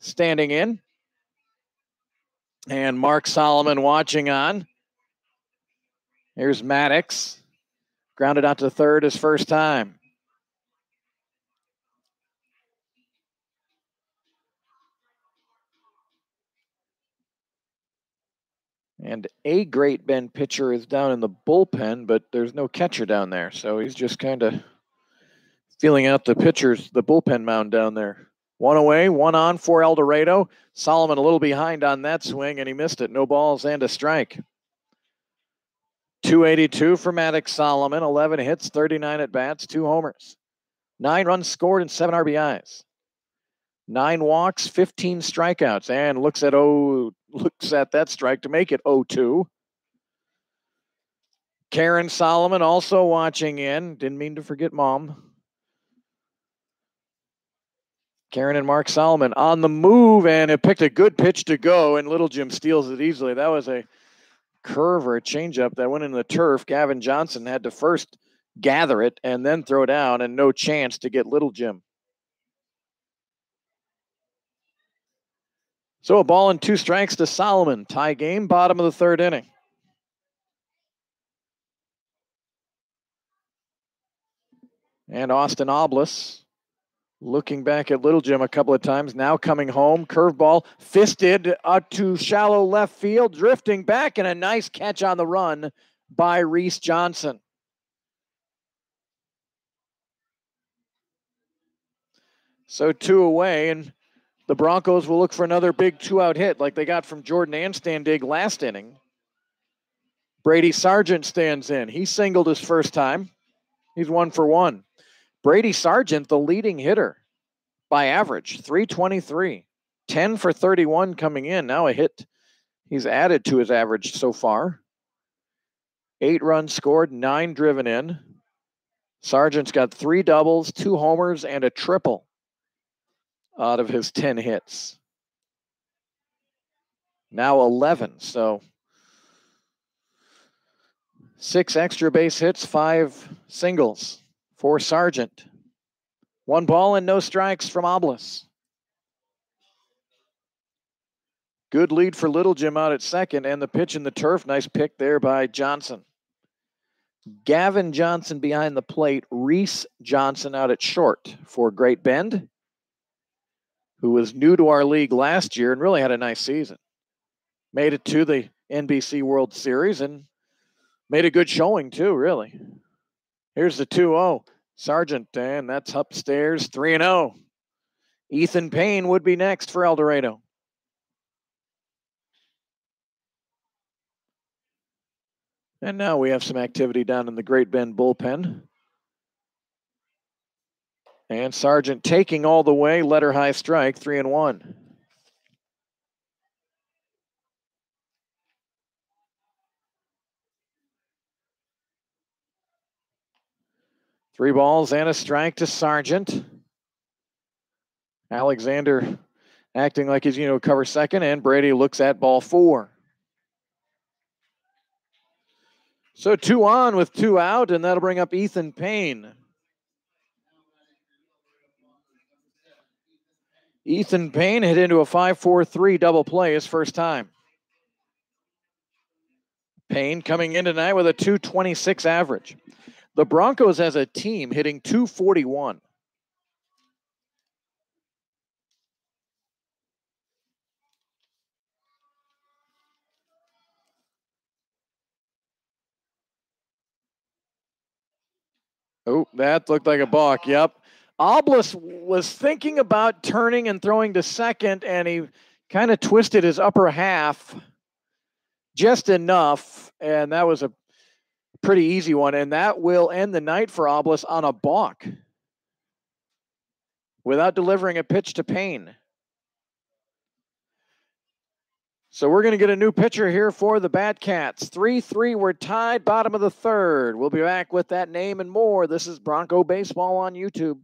standing in. And Mark Solomon watching on. Here's Maddox. Grounded out to third his first time. And a Great Bend pitcher is down in the bullpen, but there's no catcher down there. So he's just kind of feeling out the bullpen mound down there. 1 away, 1 on for El Dorado. Solomon a little behind on that swing, and he missed it. No balls and a strike. 282 for Maddox Solomon, 11 hits, 39 at-bats, 2 homers. 9 runs scored and 7 RBIs. 9 walks, 15 strikeouts, and looks at that strike to make it 0-2. Karen Solomon also watching in. Didn't mean to forget Mom. Karen and Mark Solomon on the move, and it picked a good pitch to go, and Little-Jim steals it easily. That was a curve or a changeup that went into the turf. Gavin Johnson had to first gather it and then throw down, and no chance to get Little-Jim. So a ball and 2 strikes to Solomon. Tie game, bottom of the third inning. And Austin Oblis looking back at Little-Jim a couple of times, now coming home. Curveball fisted out to shallow left field, drifting back, and a nice catch on the run by Reese Johnson. So 2 away, and the Broncos will look for another big 2-out hit like they got from Jordan Anstandig last inning. Brady Sargent stands in. He singled his first time. He's 1 for 1. Brady Sargent, the leading hitter by average, 323. 10 for 31 coming in. Now a hit. He's added to his average so far. 8 runs scored, 9 driven in. Sargent's got 3 doubles, 2 homers, and a triple out of his 10 hits. Now 11. So 6 extra base hits, 5 singles for Sargent. 1 ball and no strikes from Oblis. Good lead for Little Jim out at second, and the pitch in the turf. Nice pick there by Johnson. Gavin Johnson behind the plate. Reese Johnson out at short for Great Bend, who was new to our league last year and really had a nice season. Made it to the NBC World Series and made a good showing too, really. Here's the 2-0. Sargent, and that's upstairs, 3-0. Ethan Payne would be next for El Dorado. And now we have some activity down in the Great Bend bullpen. And Sargent taking all the way, letter high strike, 3-1. Three balls and a strike to Sargent. Alexander acting like he's going to cover second, and Brady looks at ball 4. So 2 on with 2 out, and that'll bring up Ethan Payne. Ethan Payne hit into a 5-4-3 double play his first time. Payne coming in tonight with a 226 average. The Broncos as a team hitting 241. Oh, that looked like a balk. Yep. Oblis was thinking about turning and throwing to second, and he kind of twisted his upper half just enough, and that was a pretty easy one. And that will end the night for Oblis on a balk without delivering a pitch to Payne. So we're going to get a new pitcher here for the Batcats. 3-3, we're tied, bottom of the third. We'll be back with that name and more. This is Bronco Baseball on YouTube.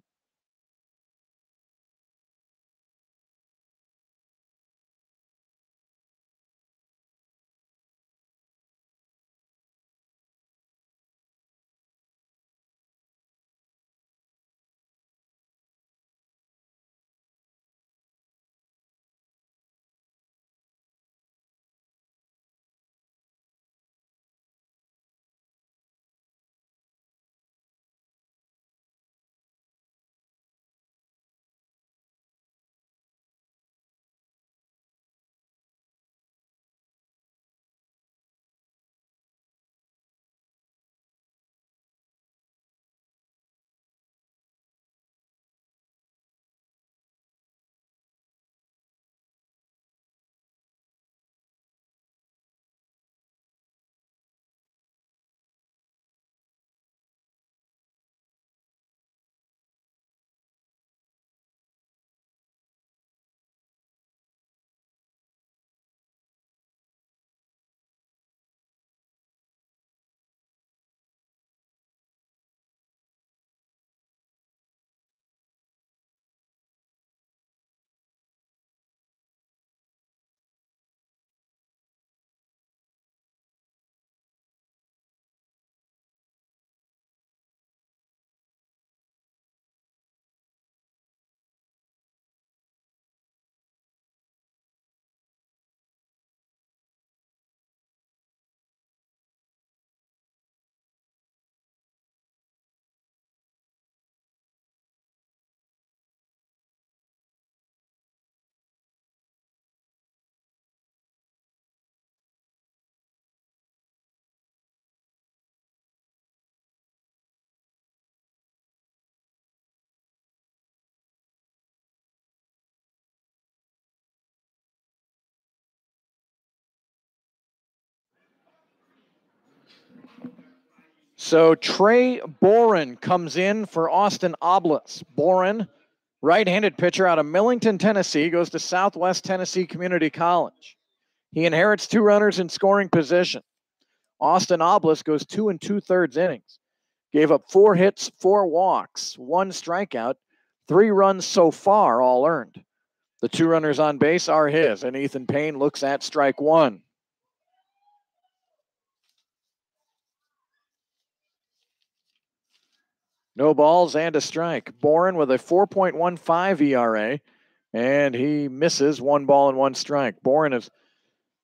So Trey Boren comes in for Austin Oblis. Boren, right-handed pitcher out of Millington, Tennessee, goes to Southwest Tennessee Community College. He inherits 2 runners in scoring position. Austin Oblis goes 2 2/3 innings. Gave up 4 hits, 4 walks, 1 strikeout, 3 runs so far, all earned. The 2 runners on base are his, and Ethan Payne looks at strike 1. No balls and a strike. Boren with a 4.15 ERA, and he misses 1 ball and 1 strike. Boren has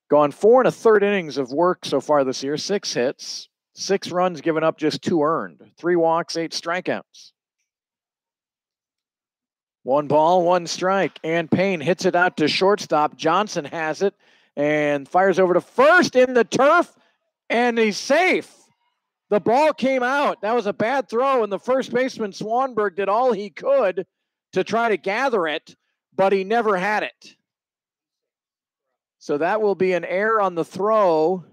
gone 4 1/3 innings of work so far this year, 6 hits, 6 runs given up, just 2 earned, 3 walks, 8 strikeouts. 1 ball, 1 strike, and Payne hits it out to shortstop. Johnson has it and fires over to first in the turf, and he's safe. The ball came out. That was a bad throw, and the first baseman, Swanberg, did all he could to try to gather it, but he never had it. So that will be an error on the throw.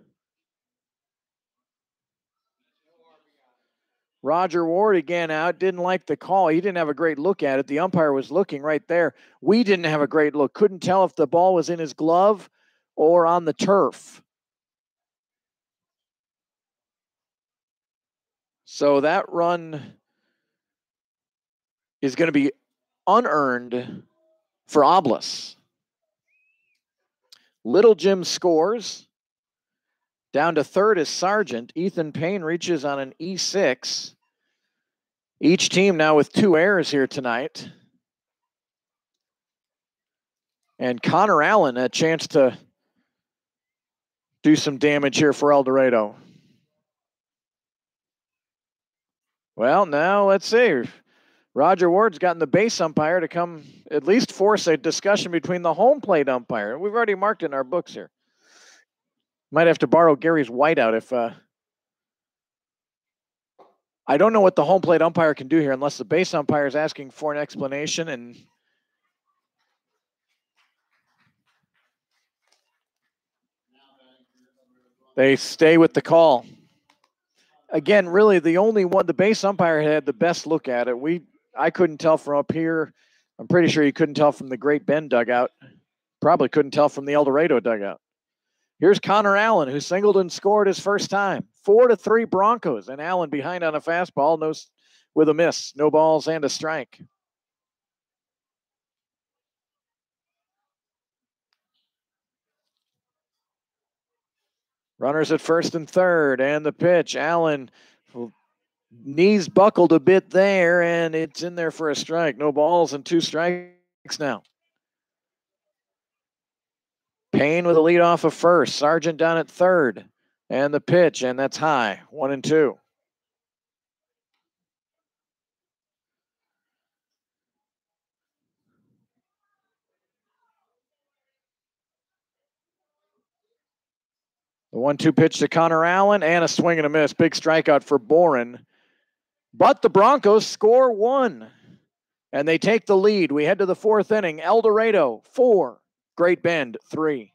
Roger Ward again out, didn't like the call. He didn't have a great look at it. The umpire was looking right there. We didn't have a great look. Couldn't tell if the ball was in his glove or on the turf. So that run is going to be unearned for Oblis. Little Jim scores. Down to third is Sargent. Ethan Payne reaches on an E6. Each team now with 2 errors here tonight. And Connor Allen a chance to do some damage here for El Dorado. Well, now let's see. Roger Ward's gotten the base umpire to come at least force a discussion between the home plate umpire. We've already marked it in our books here. Might have to borrow Gary's whiteout if I don't know what the home plate umpire can do here unless the base umpire is asking for an explanation, and they stay with the call. Again, really the only one, the base umpire had the best look at it. I couldn't tell from up here. I'm pretty sure you couldn't tell from the Great Bend dugout. Probably couldn't tell from the El Dorado dugout. Here's Connor Allen, who singled and scored his first time. 4-3 Broncos, and Allen behind on a fastball, with a miss, no balls and a strike. Runners at first and third, and the pitch. Allen, knees buckled a bit there, and it's in there for a strike. No balls and 2 strikes now. Payne with a lead off of first. Sargent down at third, and the pitch, and that's high. 1-2. The 1-2 pitch to Connor Allen, and a swing and a miss. Big strikeout for Boren. But the Broncos score 1, and they take the lead. We head to the 4th inning. El Dorado 4, Great Bend 3.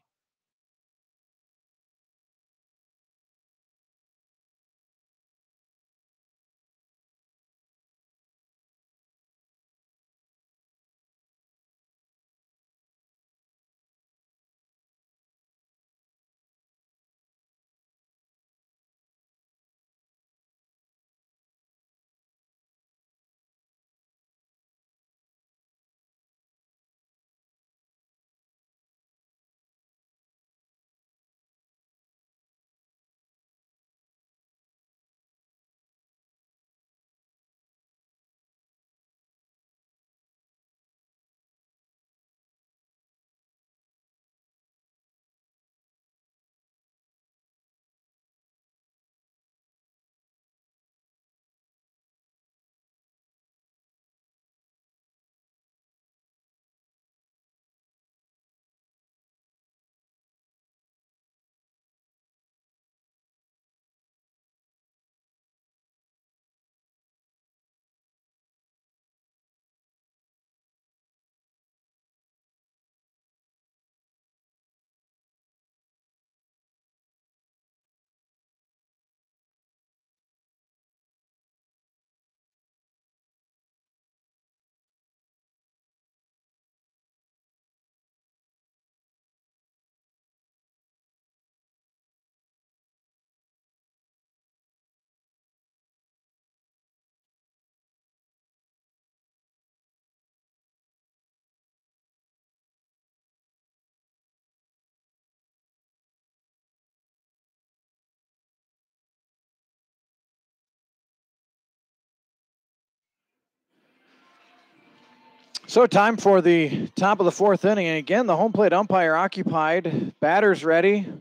So time for the top of the fourth inning. And again, the home plate umpire occupied. Batters ready.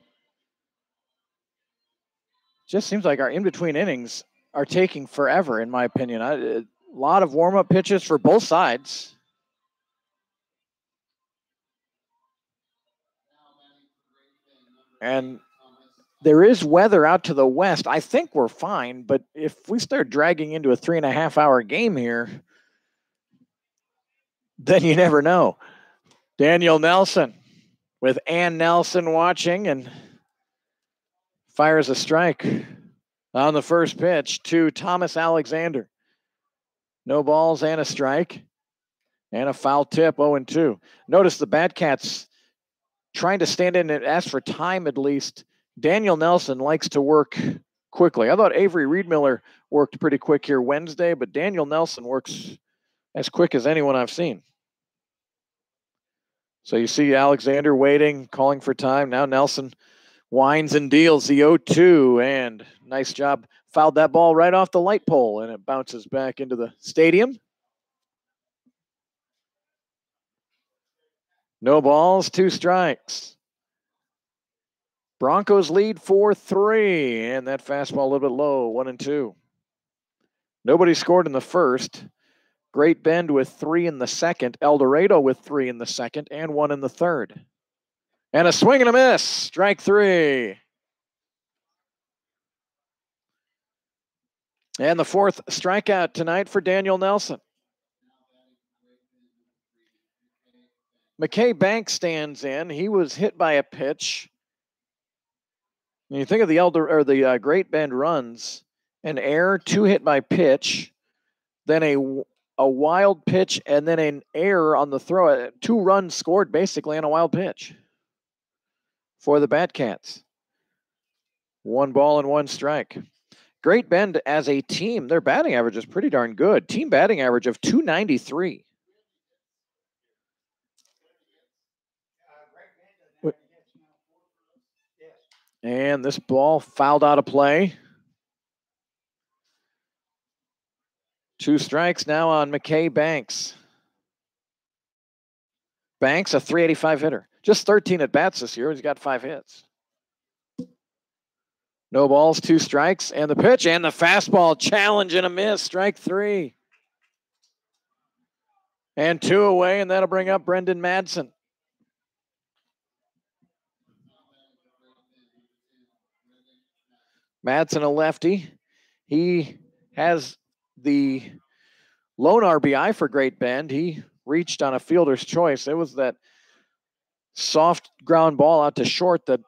Just seems like our in-between innings are taking forever, in my opinion. A lot of warm-up pitches for both sides. And there is weather out to the west. I think we're fine, but if we start dragging into a 3.5-hour game here, then you never know. Daniel Nelson with Ann Nelson watching and fires a strike on the first pitch to Thomas Alexander. No balls and a strike and a foul tip, 0-2. Notice the Batcats trying to stand in and ask for time at least. Daniel Nelson likes to work quickly. I thought Avery Reedmiller worked pretty quick here Wednesday, but Daniel Nelson works as quick as anyone I've seen. So you see Alexander waiting, calling for time. Now Nelson winds and deals the 0-2, and nice job. Fouled that ball right off the light pole, and it bounces back into the stadium. No balls, 2 strikes. Broncos lead 4-3, and that fastball a little bit low, 1-2. Nobody scored in the first. Great Bend with 3 in the second. El Dorado with 3 in the second and 1 in the third. And a swing and a miss. Strike 3. And the 4th strikeout tonight for Daniel Nelson. McKay Banks stands in. He was hit by a pitch. When you think of the Great Bend runs, an error, 2 hit by pitch, then a wild pitch, and then an error on the throw. 2 runs scored basically on a wild pitch for the Batcats. 1 ball and 1 strike. Great Bend as a team, their batting average is pretty darn good. Team batting average of .293. And this ball fouled out of play. 2 strikes now on McKay Banks. Banks, a .385 hitter. Just 13 at bats this year. He's got 5 hits. No balls, 2 strikes, and the pitch and the fastball challenge and a miss. Strike 3. And 2 away, and that'll bring up Brendan Madsen. Madsen, a lefty. He has the lone RBI for Great Bend. He reached on a fielder's choice. It was that soft ground ball out to short that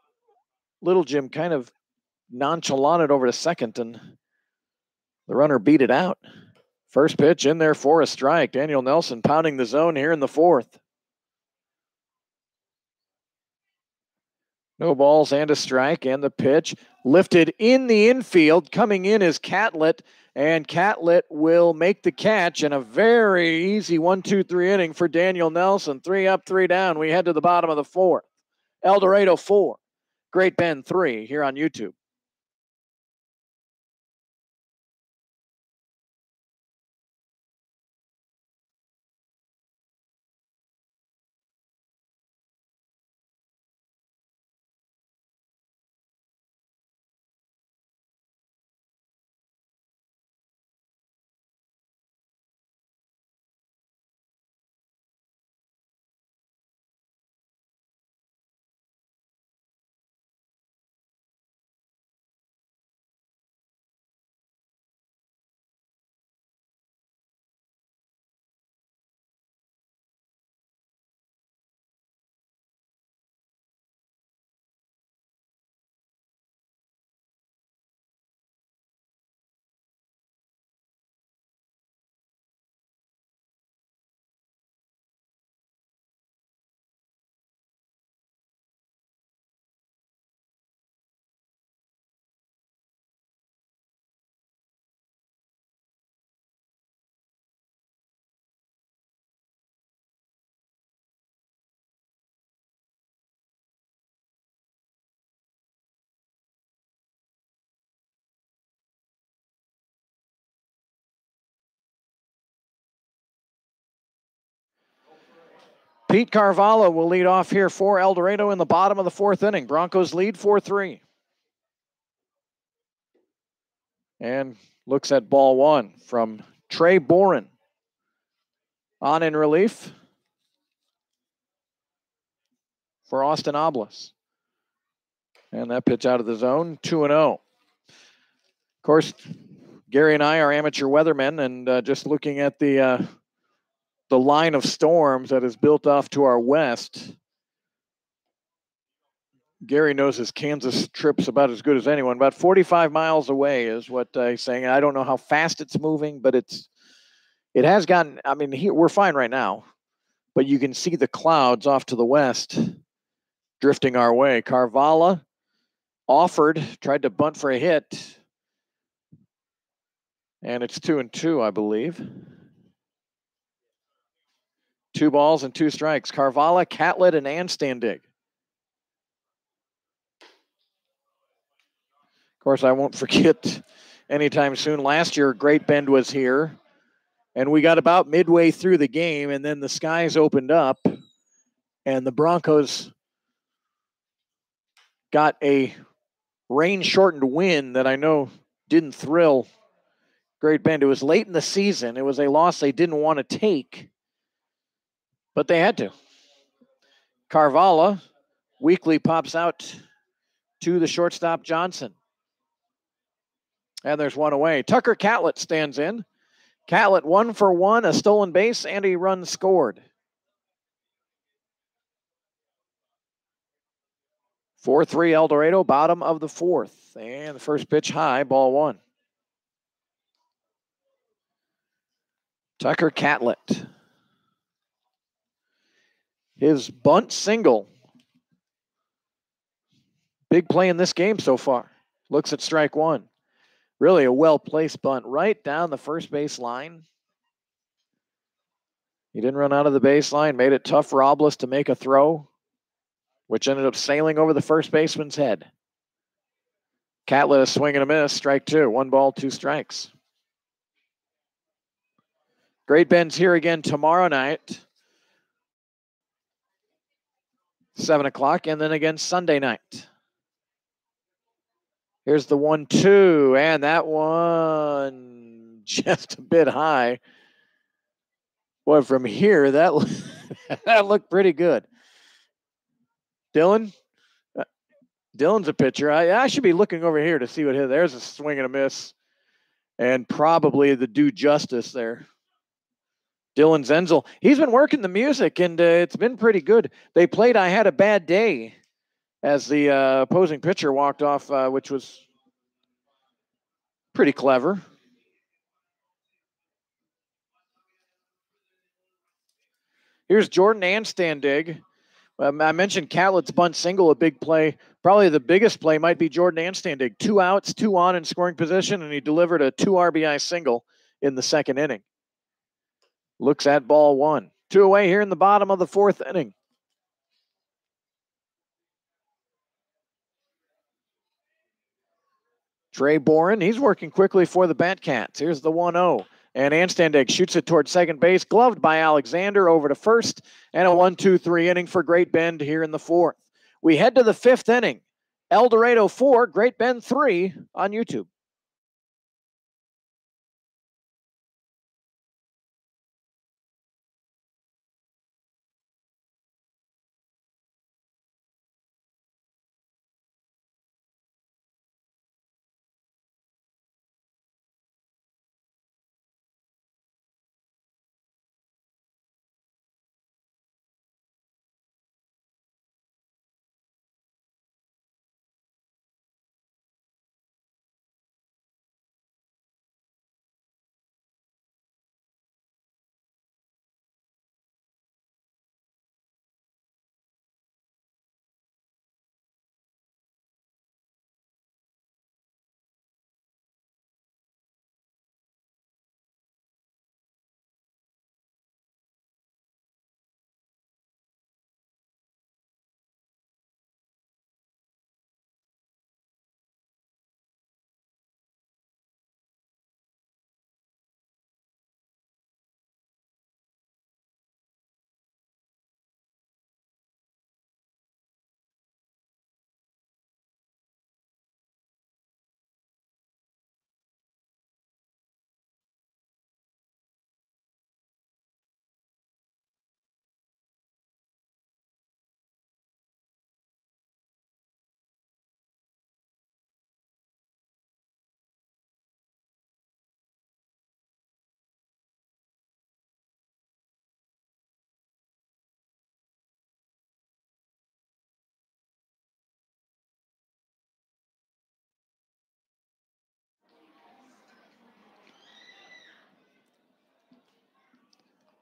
Little Jim kind of nonchalanted over to second, and the runner beat it out. First pitch in there for a strike. Daniel Nelson pounding the zone here in the 4th. No balls and a strike, and the pitch lifted in the infield. Coming in is Catlett, and Catlett will make the catch, and a very easy 1-2-3 inning for Daniel Nelson. 3 up, 3 down. We head to the bottom of the 4th. El Dorado 4, Great Bend 3 here on YouTube. Pete Carvalho will lead off here for El Dorado in the bottom of the fourth inning. Broncos lead 4-3. And looks at ball one from Trey Boren. On in relief for Austin Oblis. And that pitch out of the zone, 2-0. Of course, Gary and I are amateur weathermen, and just looking at the line of storms that is built off to our west, Gary knows his Kansas trip's about as good as anyone. About 45 miles away is what he's saying. I don't know how fast it's moving, but it has gotten, I mean, we're fine right now, but you can see the clouds off to the west drifting our way. Carvalho offered, tried to bunt for a hit, and it's 2-2, I believe. 2 balls and 2 strikes. Carvalho, Catlett, and Anstandig. Of course, I won't forget anytime soon. Last year, Great Bend was here, and we got about midway through the game, and then the skies opened up, and the Broncos got a rain-shortened win that I know didn't thrill Great Bend. It was late in the season. It was a loss they didn't want to take, but they had to. Carvalho weakly pops out to the shortstop, Johnson. And there's one away. Tucker Catlett stands in. Catlett 1 for 1, a stolen base, and a run scored. 4-3 El Dorado, bottom of the fourth. And the first pitch high, ball 1. Tucker Catlett. His bunt single. Big play in this game so far. Looks at strike 1. Really a well-placed bunt right down the first base line. He didn't run out of the baseline, made it tough for Oblis to make a throw, which ended up sailing over the first baseman's head. Catlett a swing and a miss, strike 2. 1 ball, 2 strikes. Great Bend's here again tomorrow night, 7 o'clock, and then again Sunday night. Here's the 1-2, and that one just a bit high. Boy, from here, that looked pretty good. Dylan's a pitcher. I should be looking over here to see what hit. There's a swing and a miss, and probably the due justice there. Dylan Zenzel. He's been working the music, and it's been pretty good. They played I Had a Bad Day as the opposing pitcher walked off, which was pretty clever. Here's Jordan Anstandig. I mentioned Catlett's bunt single, a big play. Probably the biggest play might be Jordan Anstandig. 2 outs, 2 on in scoring position, and he delivered a 2 RBI single in the second inning. Looks at ball 1. 2 away here in the bottom of the fourth inning. Trey Boren, he's working quickly for the Batcats. Here's the 1-0. And Anstandig shoots it towards second base, gloved by Alexander over to first, and a 1-2-3 inning for Great Bend here in the fourth. We head to the fifth inning. El Dorado 4, Great Bend 3 on YouTube.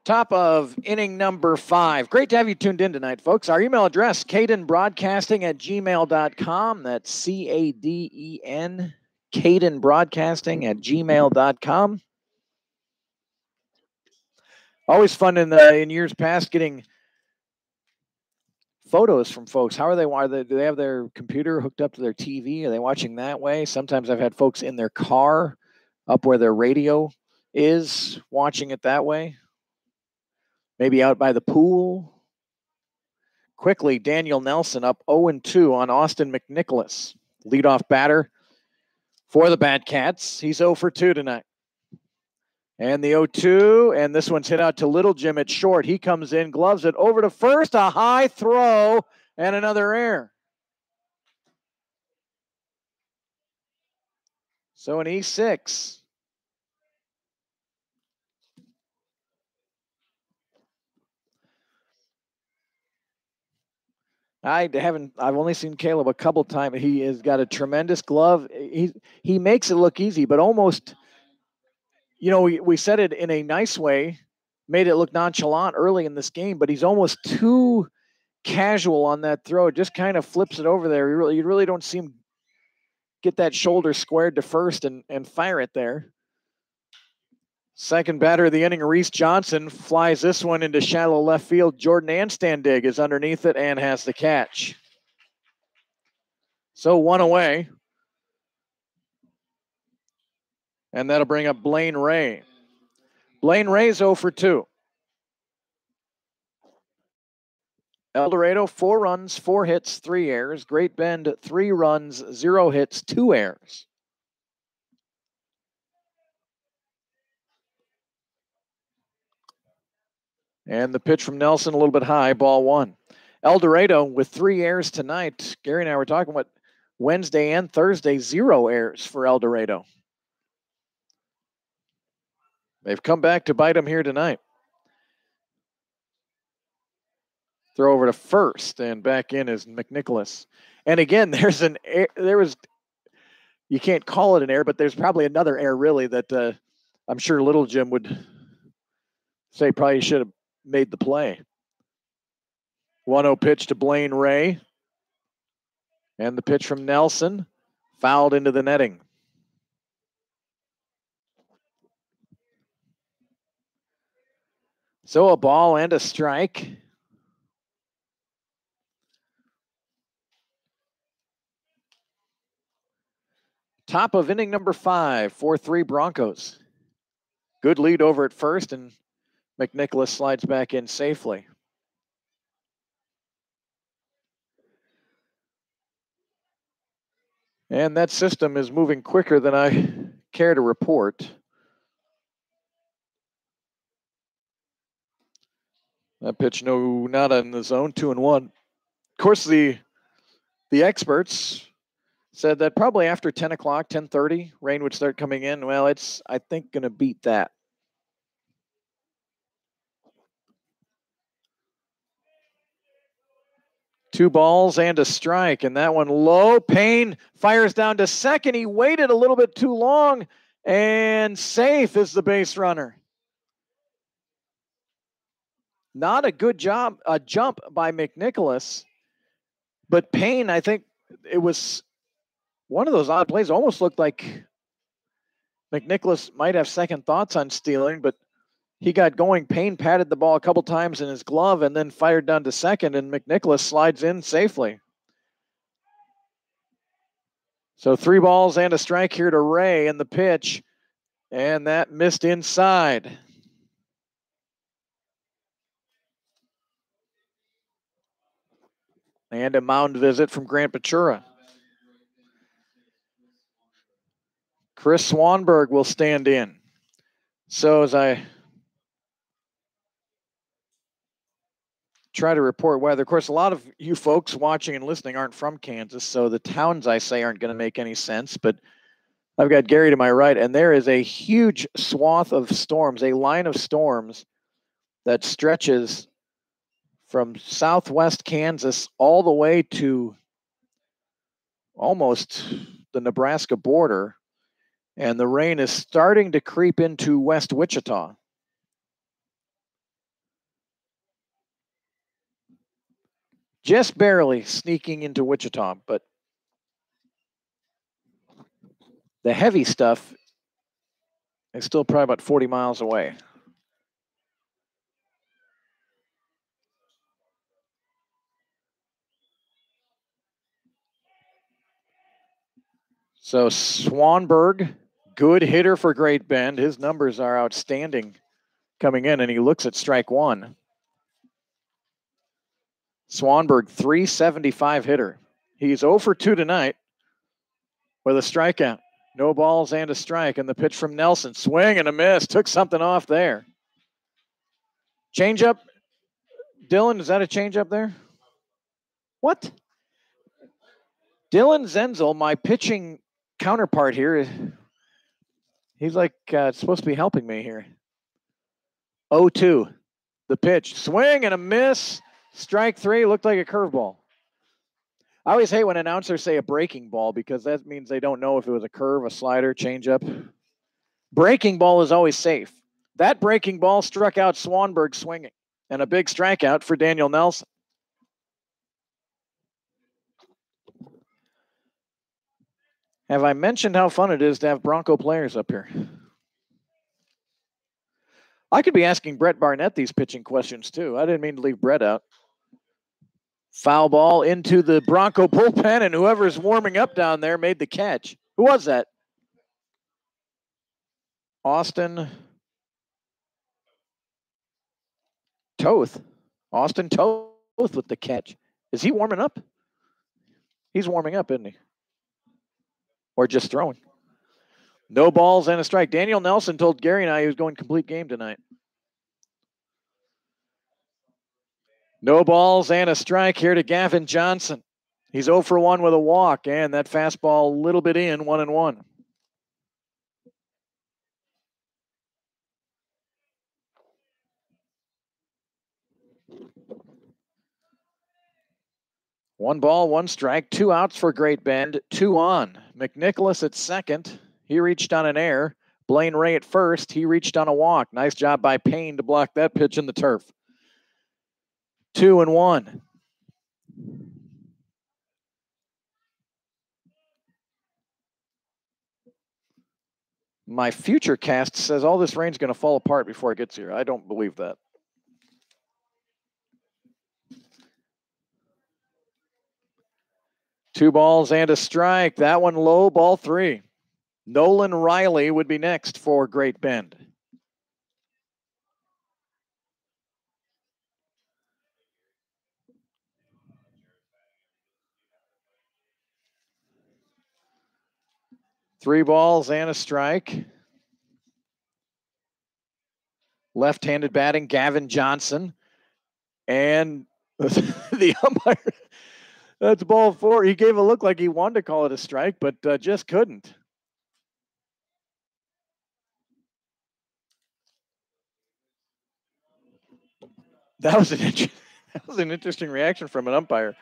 Top of inning number 5. Great to have you tuned in tonight, folks. Our email address, cadenbroadcasting@gmail.com. That's C-A-D-E-N, cadenbroadcasting@gmail.com. Always fun in years past getting photos from folks. How are they? Do they have their computer hooked up to their TV? Are they watching that way? Sometimes I've had folks in their car up where their radio is watching it that way. Maybe out by the pool. Quickly, Daniel Nelson up 0-2 on Austin McNicholas. Leadoff batter for the Batcats. He's 0 for 2 tonight. And the 0-2, and this one's hit out to Little Jim at short. He comes in, gloves it over to first, a high throw, and another error. So an E6. I've only seen Caleb a couple times. He has got a tremendous glove. He makes it look easy, but almost, we said it in a nice way, made it look nonchalant early in this game, but he's almost too casual on that throw. It just kind of flips it over there. You really don't see him get that shoulder squared to first and fire it there. Second batter of the inning, Reese Johnson, flies this one into shallow left field. Jordan Anstandig is underneath it and has the catch. So one away. And that'll bring up Blaine Ray. Blaine Ray's 0 for 2. El Dorado, 4 runs, 4 hits, 3 errors. Great Bend, 3 runs, 0 hits, 2 errors. And the pitch from Nelson, a little bit high, ball 1. El Dorado with 3 errors tonight. Gary and I were talking about Wednesday and Thursday, 0 errors for El Dorado. They've come back to bite them here tonight. Throw over to first, and back in is McNicholas. And again, you can't call it an error, but there's probably another error really that I'm sure Little Jim would say probably should have made the play. 1-0 pitch to Blaine Ray. And the pitch from Nelson, fouled into the netting. So a ball and a strike. Top of inning number 5, 4-3 Broncos. Good lead over at first, and McNicholas slides back in safely. And that system is moving quicker than I care to report. That pitch, not in the zone, 2-1. Of course, the experts said that probably after 10 o'clock, 10:30, rain would start coming in. Well, it's, I think, going to beat that. Two balls and a strike, and that one low. Payne fires down to second. He waited a little bit too long, and safe is the base runner. Not a good jump by McNicholas, but Payne, I think it was one of those odd plays. Almost looked like McNicholas might have second thoughts on stealing, but he got going. Payne patted the ball a couple times in his glove and then fired down to second, and McNicholas slides in safely. So 3 balls and a strike here to Ray in the pitch, and that missed inside. And a mound visit from Grant Pachura. Chris Swanberg will stand in. So as I try to report weather, of course, a lot of you folks watching and listening aren't from Kansas, so the towns I say aren't going to make any sense, but I've got Gary to my right, and there is a huge swath of storms, a line of storms that stretches from southwest Kansas all the way to almost the Nebraska border, and the rain is starting to creep into West Wichita. just barely sneaking into Wichita, but the heavy stuff is still probably about 40 miles away. So Swanberg, good hitter for Great Bend. His numbers are outstanding coming in, and he looks at strike one. Swanberg, 375 hitter. He's 0 for 2 tonight with a strikeout. No balls and a strike. And the pitch from Nelson. Swing and a miss. Took something off there. Changeup. Dylan, is that a changeup there? What? Dylan Zenzel, my pitching counterpart here, he's like supposed to be helping me here. 0-2. The pitch. Swing and a miss. Strike three. Looked like a curveball. I always hate when announcers say a breaking ball because that means they don't know if it was a curve, a slider, changeup. Breaking ball is always safe. That breaking ball struck out Swanberg swinging, and a big strikeout for Daniel Nelson. Have I mentioned how fun it is to have Bronco players up here? I could be asking Brett Barnett these pitching questions too. I didn't mean to leave Brett out. Foul ball into the Bronco bullpen, and whoever's warming up down there made the catch. Who was that? Austin Toth. Austin Toth with the catch. Is he warming up? He's warming up, isn't he? Or just throwing. No balls and a strike. Daniel Nelson told Gary and I he was going complete game tonight. No balls and a strike here to Gavin Johnson. He's 0 for 1 with a walk, and that fastball a little bit in, 1-1. One ball, one strike, 2 outs for Great Bend, 2 on. McNicholas at second. He reached on an error. Blaine Ray at first. He reached on a walk. Nice job by Payne to block that pitch in the turf. 2-1. My future cast says all this rain's going to fall apart before it gets here. I don't believe that. Two balls and a strike. That one low, ball 3. Nolan Riley would be next for Great Bend. Three balls and a strike. Left-handed batting, Gavin Johnson. And the umpire, that's ball 4. He gave a look like he wanted to call it a strike, but just couldn't. That was an interesting reaction from an umpire.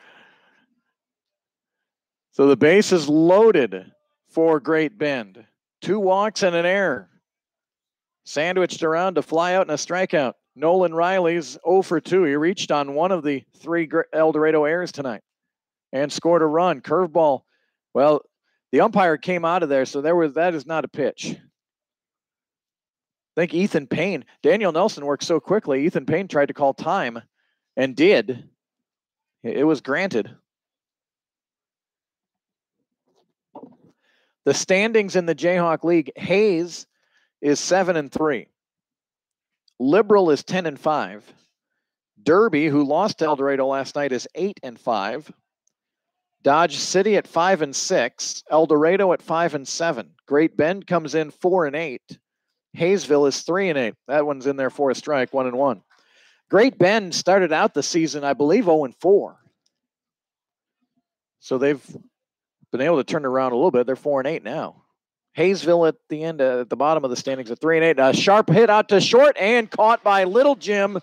So the base is loaded for Great Bend. 2 walks and an error. Sandwiched around to fly out and a strikeout. Nolan Riley's 0 for 2. He reached on one of the 3 El Dorado errors tonight and scored a run. Curveball. Well, the umpire came out of there, so that is not a pitch. I think Ethan Payne, Daniel Nelson worked so quickly. Ethan Payne tried to call time and did. It was granted. The standings in the Jayhawk League, Hayes is 7-3. Liberal is 10-5. Derby, who lost to El Dorado last night, is 8-5. Dodge City at 5-6. El Dorado at 5-7. Great Bend comes in 4-8. Hayesville is 3-8. That one's in there for a strike, 1-1. Great Bend started out the season, I believe, 0-4. So they've been able to turn it around a little bit. They're 4-8 now. Hayesville at the end, at the bottom of the standings at 3-8. A sharp hit out to short and caught by Little Jim.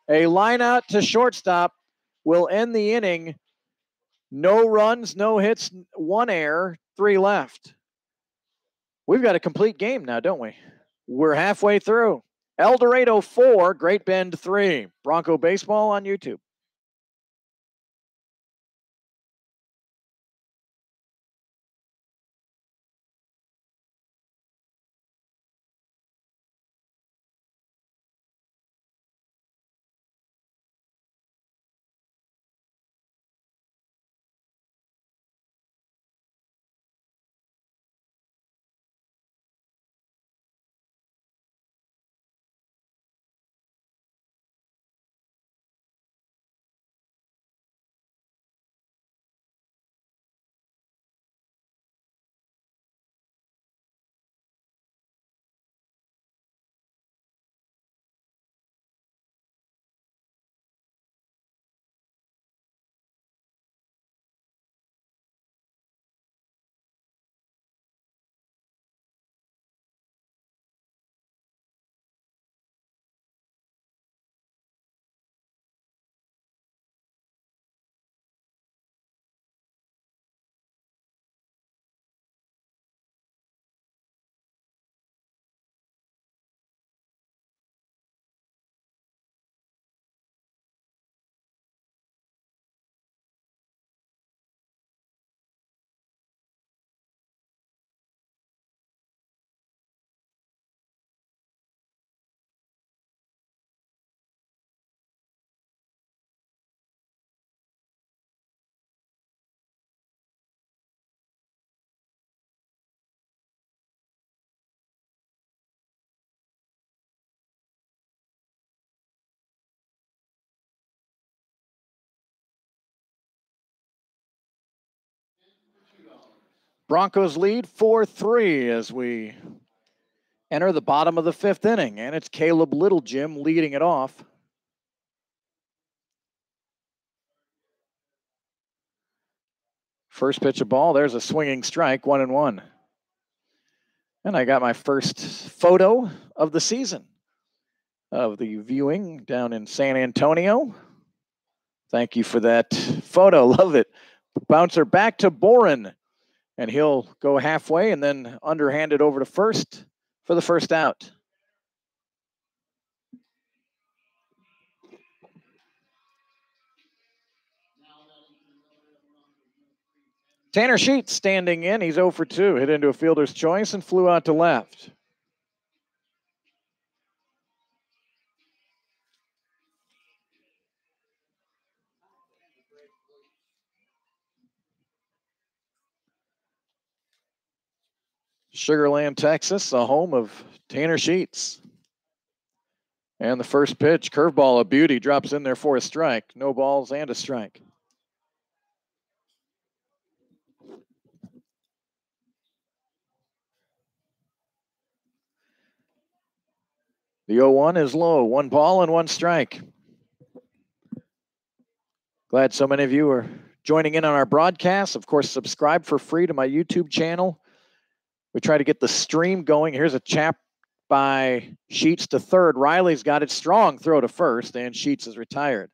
A line out to shortstop will end the inning. No runs, no hits, 1 error, 3 left. We've got a complete game now, don't we? We're halfway through. El Dorado 4, Great Bend 3. Bronco Baseball on YouTube. Broncos lead 4-3 as we enter the bottom of the 5th inning, and it's Caleb Littlejim leading it off. First pitch of ball, there's a swinging strike, 1-1. And I got my first photo of the season of the viewing down in San Antonio. Thank you for that photo, love it. Bouncer back to Boren, and he'll go halfway and then underhand it over to first for the first out. Tanner Sheets standing in. He's 0 for 2. Hit into a fielder's choice and flew out to left. Sugar Land, Texas, the home of Tanner Sheets. And the first pitch, curveball, a beauty, drops in there for a strike. No balls and a strike. The 0-1 is low. 1 ball and 1 strike. Glad so many of you are joining in on our broadcast. Of course, subscribe for free to my YouTube channel. We try to get the stream going. Here's a chap by Sheets to third. Riley's got it strong. Throw to first, and Sheets is retired.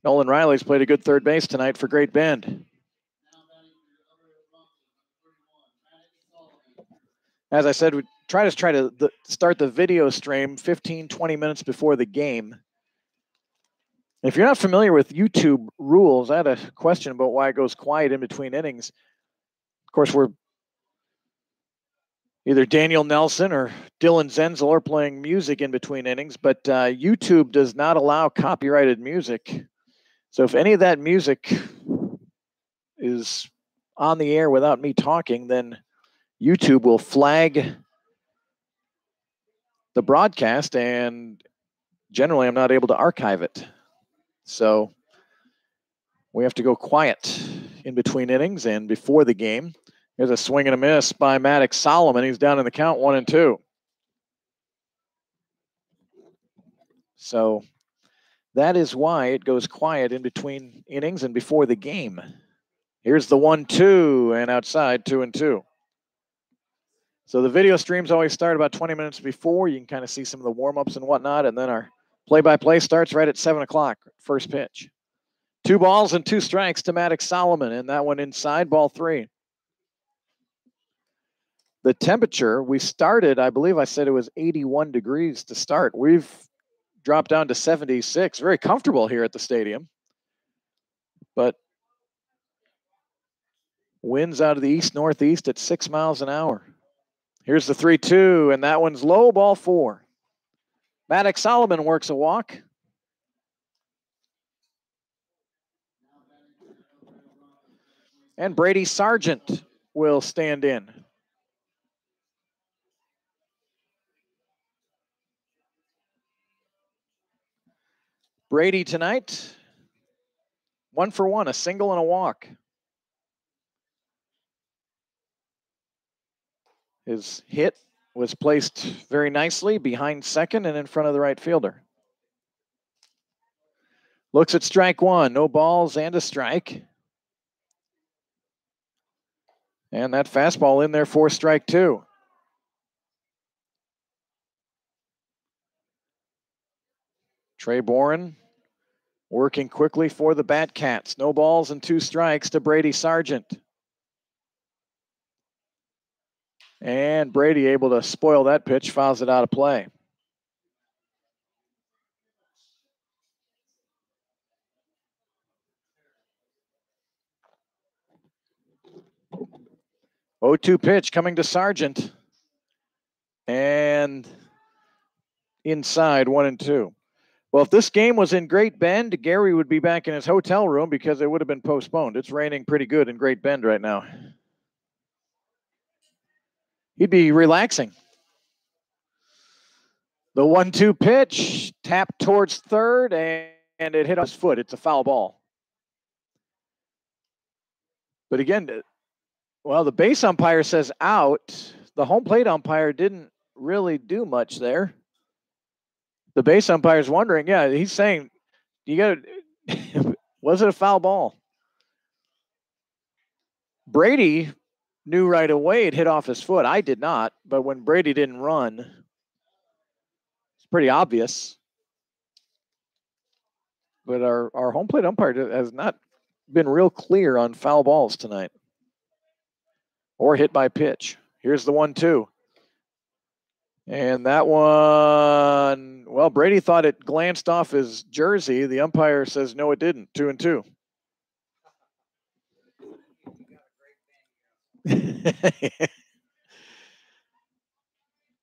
Nolan Riley's played a good third base tonight for Great Bend. As I said, we try to start the video stream 15, 20 minutes before the game. If you're not familiar with YouTube rules, I had a question about why it goes quiet in between innings. Of course, we're either Daniel Nelson or Dylan Zenzel are playing music in between innings, but YouTube does not allow copyrighted music. So if any of that music is on the air without me talking, then YouTube will flag the broadcast, and generally I'm not able to archive it. So we have to go quiet in between innings and before the game. Here's a swing and a miss by Maddox Solomon. He's down in the count, 1-2. So that is why it goes quiet in between innings and before the game. Here's the 1-2 and outside, 2-2. So the video streams always start about 20 minutes before. You can kind of see some of the warm-ups and whatnot, and then our play-by-play starts right at 7 o'clock, first pitch. 2 balls and 2 strikes to Maddox Solomon, and that one inside, ball 3. The temperature, we started, I believe I said it was 81 degrees to start. We've dropped down to 76. Very comfortable here at the stadium. But winds out of the east-northeast at 6 miles an hour. Here's the 3-2, and that one's low, ball 4. Maddox Solomon works a walk. And Brady Sargent will stand in. Brady tonight, 1 for 1, a single and a walk. His hit was placed very nicely behind second and in front of the right fielder. Looks at strike 1, no balls and a strike. And that fastball in there for strike 2. Trey Boren working quickly for the Batcats. No balls and 2 strikes to Brady Sargent. And Brady able to spoil that pitch, fouls it out of play. Oh, 2 pitch coming to Sargent. And inside, 1-2. Well, if this game was in Great Bend, Gary would be back in his hotel room because it would have been postponed. It's raining pretty good in Great Bend right now. He'd be relaxing. The 1-2 pitch, tapped towards third, and it hit his foot. It's a foul ball. But again, well, the base umpire says out. The home plate umpire didn't really do much there. The base umpire's wondering, yeah, he's saying, you got to, was it a foul ball? Brady knew right away it hit off his foot. I did not, but when Brady didn't run, it's pretty obvious. But our home plate umpire has not been real clear on foul balls tonight or hit by pitch. Here's the 1-2. And that one, well, Brady thought it glanced off his jersey. The umpire says, no, it didn't. 2-2.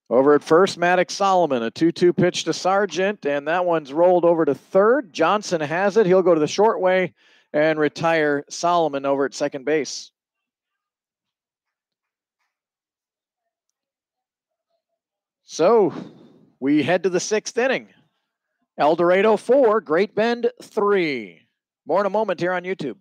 Over at first, Maddox Solomon, a 2-2 pitch to Sargent, and that one's rolled over to third. Johnson has it. He'll go to the short way and retire Solomon over at second base. So we head to the sixth inning. El Dorado 4, Great Bend 3. More in a moment here on YouTube.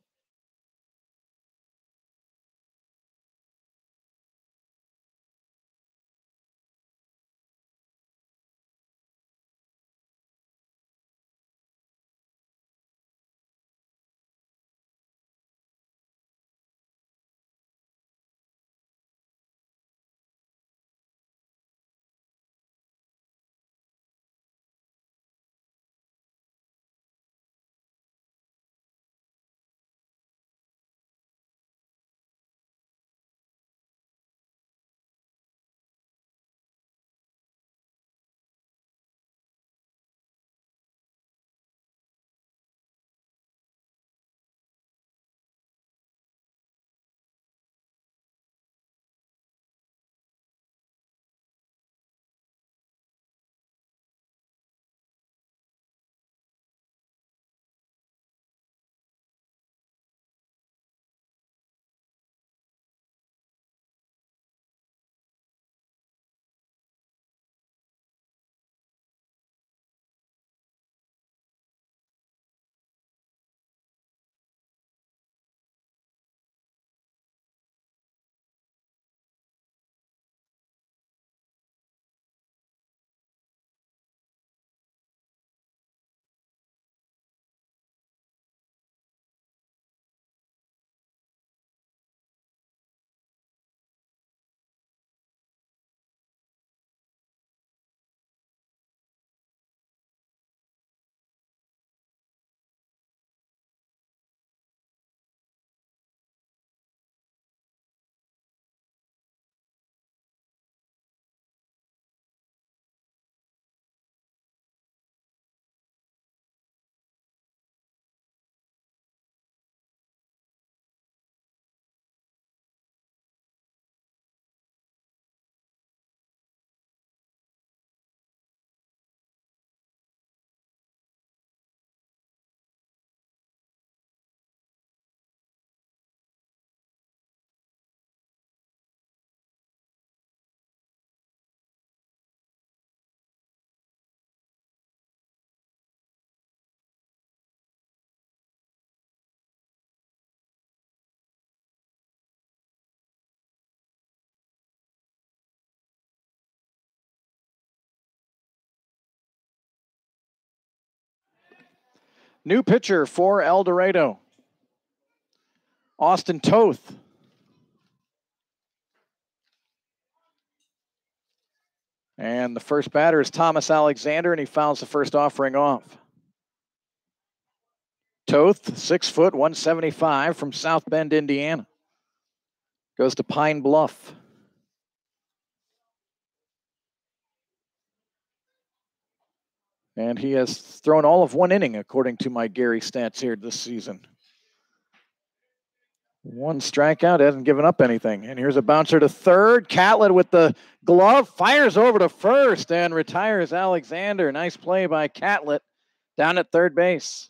New pitcher for El Dorado, Austin Toth. And the first batter is Thomas Alexander, and he fouls the first offering off. Toth, 6 foot, 175 from South Bend, Indiana. Goes to Pine Bluff. And he has thrown all of 1 inning, according to my Gary stats here this season. 1 strikeout, hasn't given up anything. And here's a bouncer to third. Catlett with the glove, fires over to first and retires Alexander. Nice play by Catlett down at third base.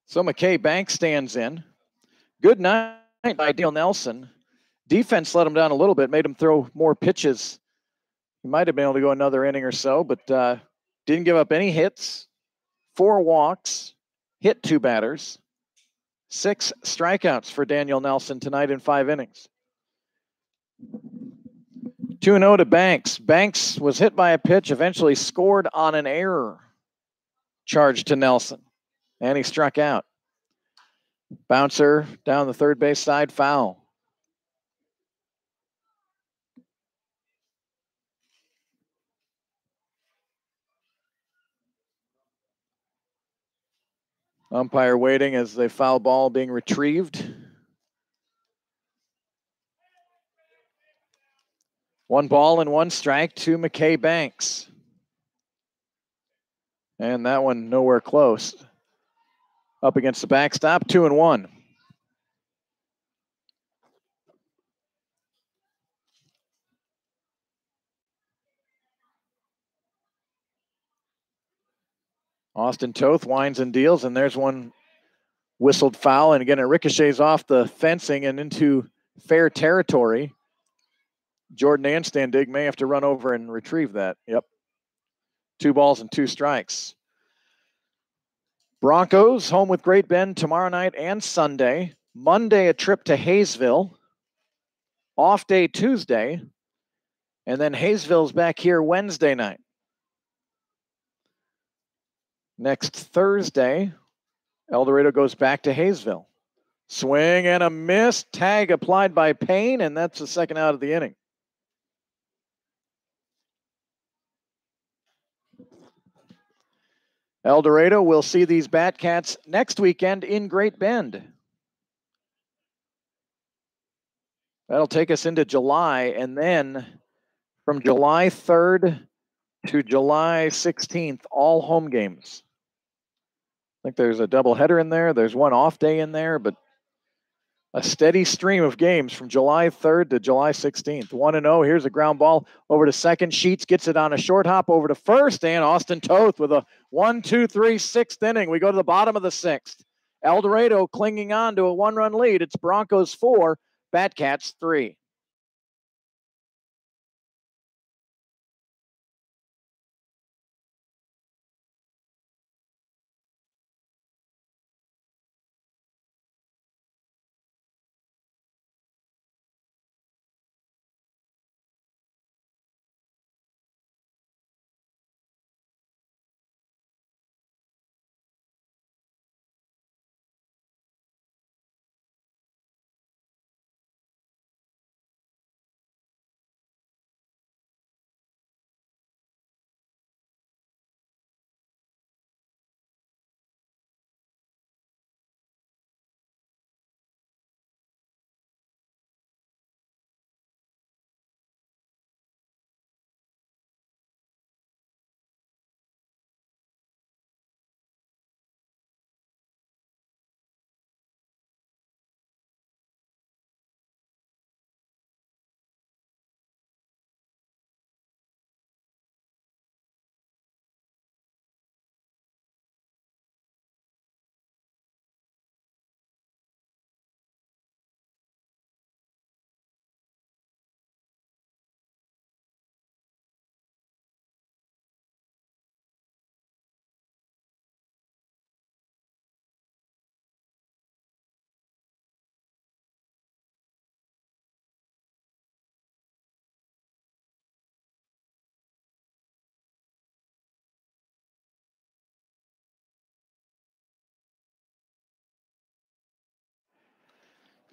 So McKay Banks stands in. Good night by Dale Nelson. Defense let him down a little bit, made him throw more pitches He might have been able to go another inning or so, but didn't give up any hits, 4 walks, hit 2 batters, 6 strikeouts for Daniel Nelson tonight in 5 innings. 2-0 to Banks. Banks was hit by a pitch, eventually scored on an error charged to Nelson, and he struck out. Bouncer down the third base side, foul. Umpire waiting as the foul ball being retrieved. 1 ball and 1 strike to McKay Banks. And that one nowhere close. Up against the backstop, 2-1. Austin Toth winds and deals, and there's one whistled foul. And again, it ricochets off the fencing and into fair territory. Jordan Anstandig may have to run over and retrieve that. Yep. 2 balls and 2 strikes. Broncos home with Great Bend tomorrow night and Sunday. Monday, a trip to Hayesville. Off day Tuesday. And then Hayesville's back here Wednesday night. Next Thursday, El Dorado goes back to Hayesville. Swing and a miss. Tag applied by Payne, and that's the second out of the inning. El Dorado will see these Batcats next weekend in Great Bend. That'll take us into July, and then from July 3rd to July 16th, all home games. I think there's a doubleheader in there. There's one off day in there, but a steady stream of games from July 3rd to July 16th. 1-0. Here's a ground ball over to second. Sheets gets it on a short hop over to first, and Austin Toth with a 1-2-3 6th inning. We go to the bottom of the 6th. El Dorado clinging on to a 1-run lead. It's Broncos 4, Batcats 3.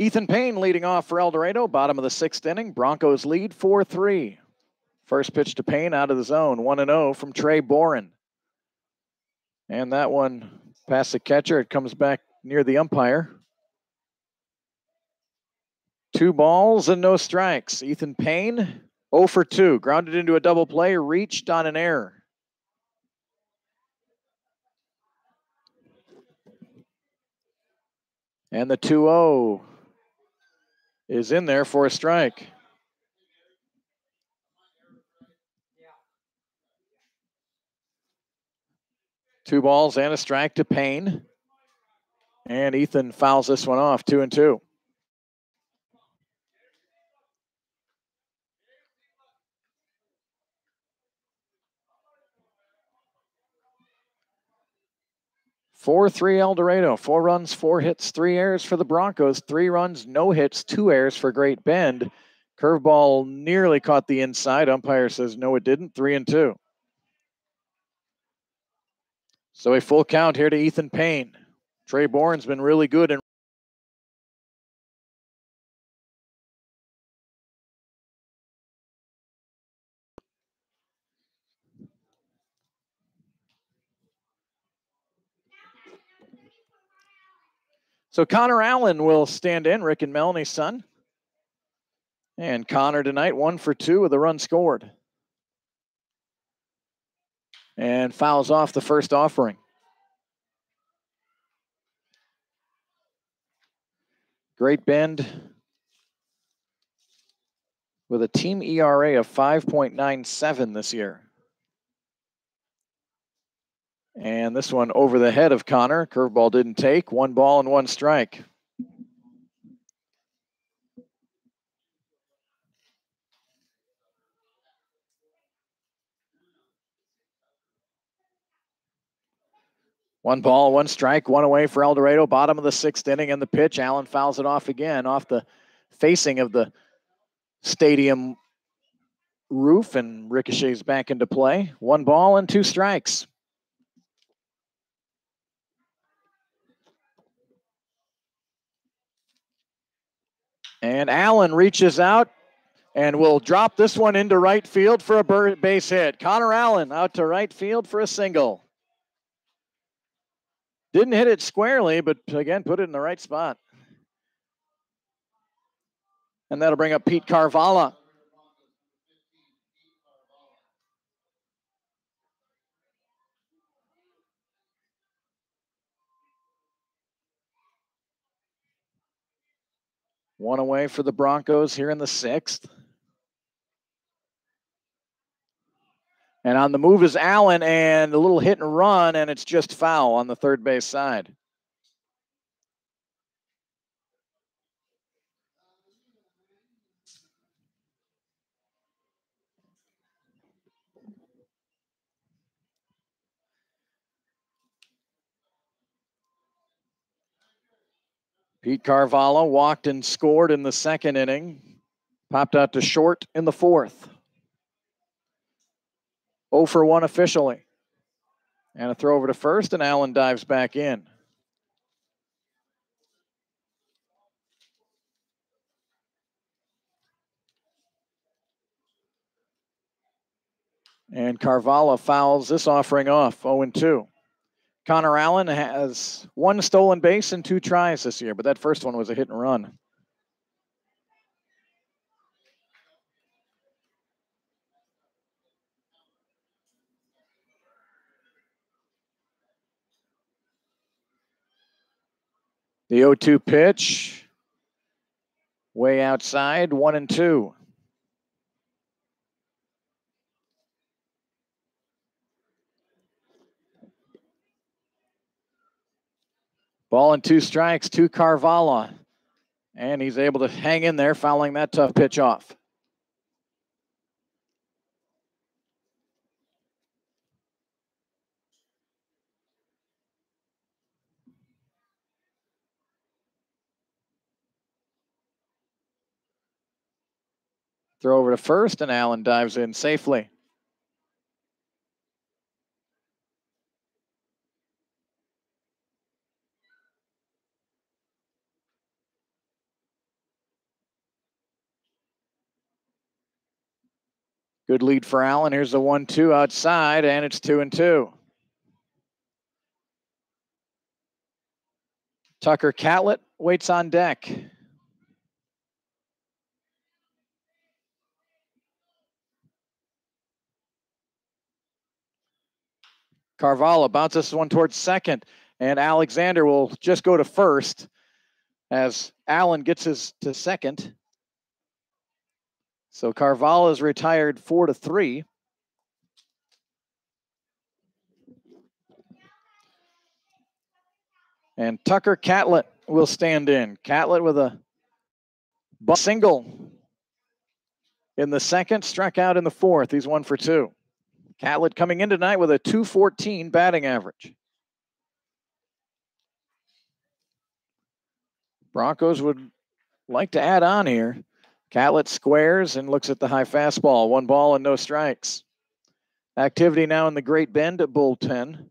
Ethan Payne leading off for El Dorado, bottom of the 6th inning. Broncos lead 4-3. First pitch to Payne out of the zone, 1-0 from Trey Boren. And that one past the catcher, it comes back near the umpire. 2 balls and no strikes. Ethan Payne, 0 for 2. Grounded into a double play, reached on an error. And the 2-0 is in there for a strike. Two balls and a strike to Payne. And Ethan fouls this one off, 2-2. 4-3 El Dorado. 4 runs, 4 hits, 3 errors for the Broncos. 3 runs, no hits, 2 errors for Great Bend. Curveball nearly caught the inside. Umpire says no, it didn't. 3-2. So a full count here to Ethan Payne. Trey Bourne's been really good in So Connor Allen will stand in, Rick and Melanie's son. And Connor tonight, 1 for 2 with a run scored. And fouls off the first offering. Great Bend with a team ERA of 5.97 this year. And this one over the head of Connor. Curveball didn't take. 1 ball and 1 strike. One ball, 1 strike, 1 away for El Dorado. Bottom of the 6th inning, and the pitch. Allen fouls it off again, off the facing of the stadium roof, and ricochets back into play. 1 ball and 2 strikes. And Allen reaches out and will drop this one into right field for a base hit. Connor Allen out to right field for a single. Didn't hit it squarely, but again, put it in the right spot. And that'll bring up Pete Carvalho. One away for the Broncos here in the 6th. And on the move is Allen, and a little hit and run, and it's just foul on the third base side. Pete Carvalho walked and scored in the 2nd inning. Popped out to short in the 4th. 0 for 1 officially. And a throw over to first, and Allen dives back in. And Carvalho fouls this offering off, 0-2. Connor Allen has 1 stolen base and 2 tries this year, but that first one was a hit and run. The 0-2 pitch, way outside, 1-2. Ball and 2 strikes to Carvalho. And he's able to hang in there, fouling that tough pitch off. Throw over to first, and Allen dives in safely. Good lead for Allen. Here's the 1-2 outside, and it's 2-2. Tucker Catlett waits on deck. Carvalho bounces one towards second, and Alexander will just go to first as Allen gets his to second. So Carvalho is retired 4-3. And Tucker Catlett will stand in. Catlett with a single in the 2nd, struck out in the 4th. He's 1 for 2. Catlett coming in tonight with a .214 batting average. Broncos would like to add on here. Catlett squares and looks at the high fastball. 1 ball and no strikes. Activity now in the Great Bend bullpen.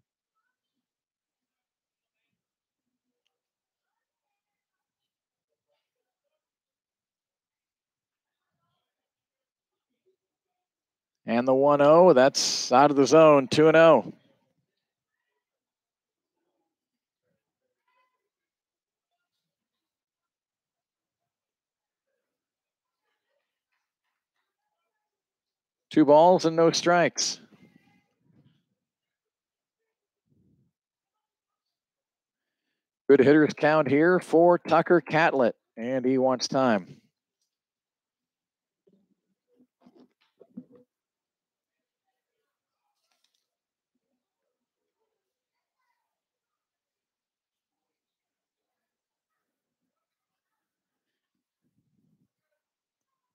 And the 1-0, that's out of the zone, 2-0. Two balls and no strikes. Good hitters count here for Tucker Catlett, and he wants time.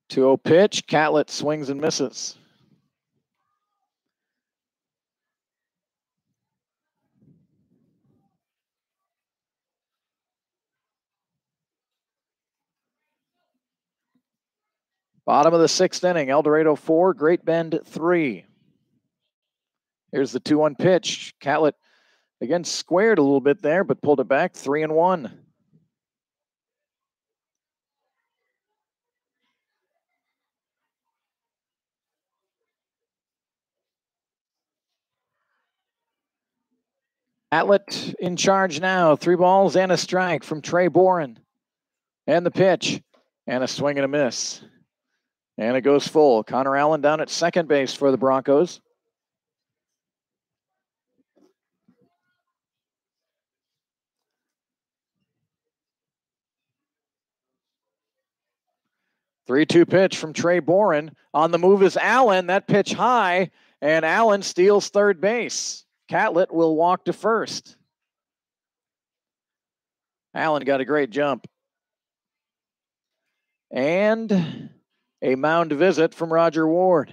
Two 2-0 pitch. Catlett swings and misses. Bottom of the 6th inning. El Dorado 4, Great Bend 3. Here's the 2-1 pitch. Catlett again squared a little bit there, but pulled it back. 3-1. Catlett in charge now. 3 balls and a strike from Trey Boren. And the pitch. And a swing and a miss. And it goes full. Connor Allen down at second base for the Broncos. Three-two pitch from Trey Boren. On the move is Allen. That pitch high, and Allen steals third base. Catlett will walk to first. Allen got a great jump. And a mound visit from Roger Ward.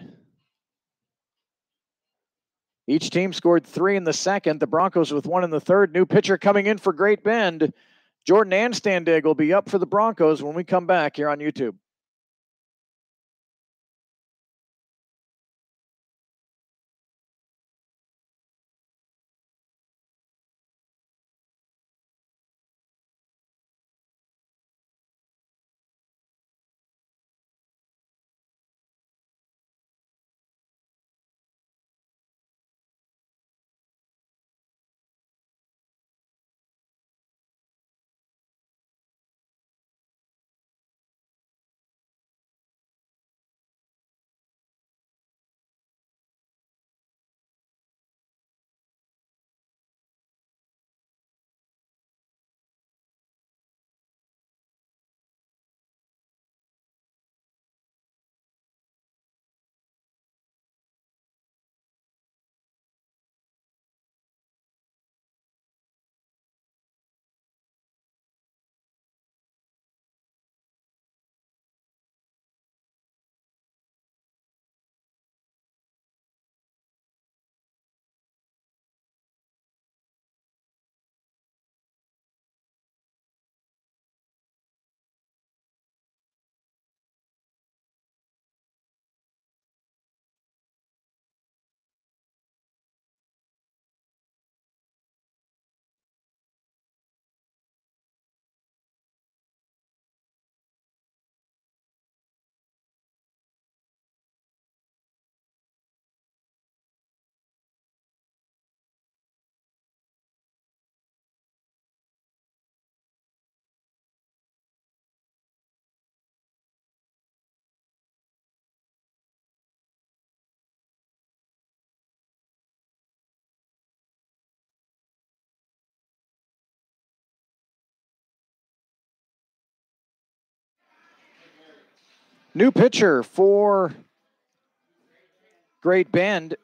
Each team scored 3 in the second. The Broncos with 1 in the third. New pitcher coming in for Great Bend. Jordan Anstandig will be up for the Broncos when we come back here on YouTube. New pitcher for Great Bend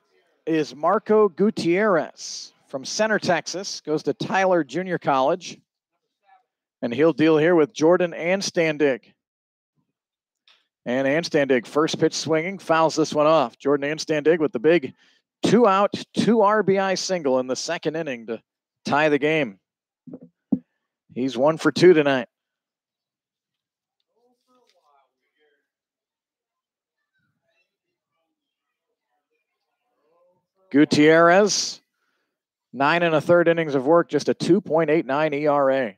is Marco Gutierrez from Center, Texas. Goes to Tyler Junior College. And he'll deal here with Jordan Anstandig. And Anstandig, first pitch swinging, fouls this one off. Jordan Anstandig with the big 2-out, 2 RBI single in the second inning to tie the game. He's 1 for 2 tonight. Gutierrez, 9 1/3 innings of work, just a 2.89 ERA.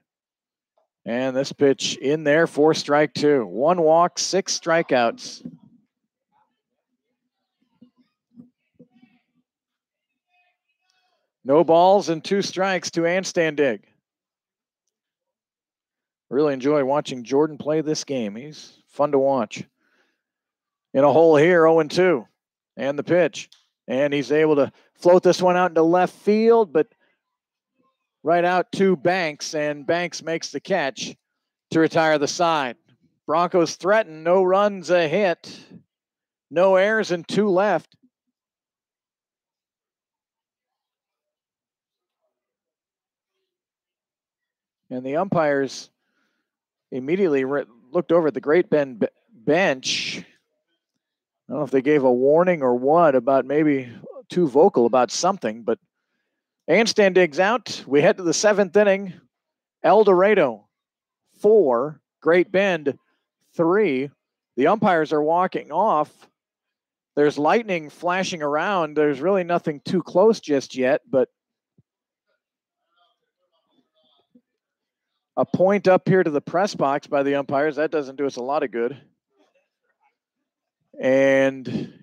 And this pitch in there for strike 2. 1 walk, 6 strikeouts. No balls and 2 strikes to Anstandig. Really enjoy watching Jordan play this game. He's fun to watch. In a hole here, 0-2. And the pitch. And he's able to float this one out into left field, but right out to Banks, and Banks makes the catch to retire the side. Broncos threaten, no runs, a hit, no errors, and 2 left. And the umpires immediately looked over at the Great Bend bench. I don't know if they gave a warning or what, about maybe too vocal about something, but Anstandig's out. We head to the 7th inning. El Dorado, 4. Great Bend, 3. The umpires are walking off. There's lightning flashing around. There's really nothing too close just yet, but a point up here to the press box by the umpires. That doesn't do us a lot of good. And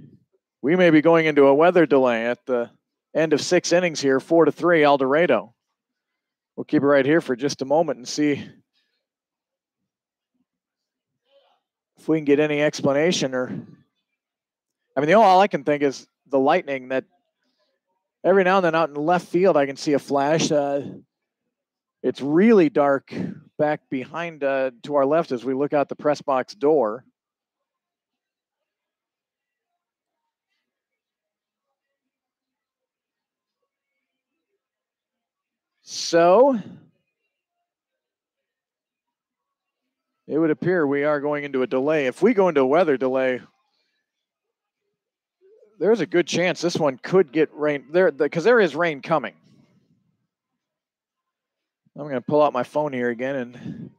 we may be going into a weather delay at the end of 6 innings here, 4-3, El Dorado. We'll keep it right here for just a moment and see if we can get any explanation. Or, I mean, all I can think is the lightning that every now and then out in left field I can see a flash. It's really dark back behind to our left as we look out the press box door. So it would appear we are going into a delay. If we go into a weather delay, there's a good chance this one could get rain there, because there is rain coming. I'm going to pull out my phone here again and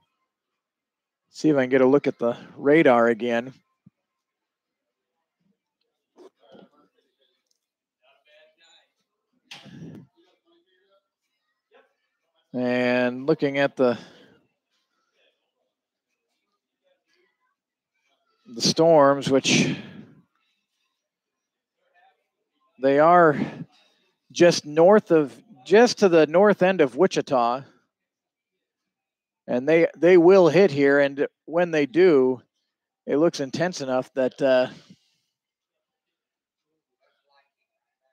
see if I can get a look at the radar again. And looking at the storms, which they are just to the north end of Wichita. And they will hit here, and when they do, it looks intense enough that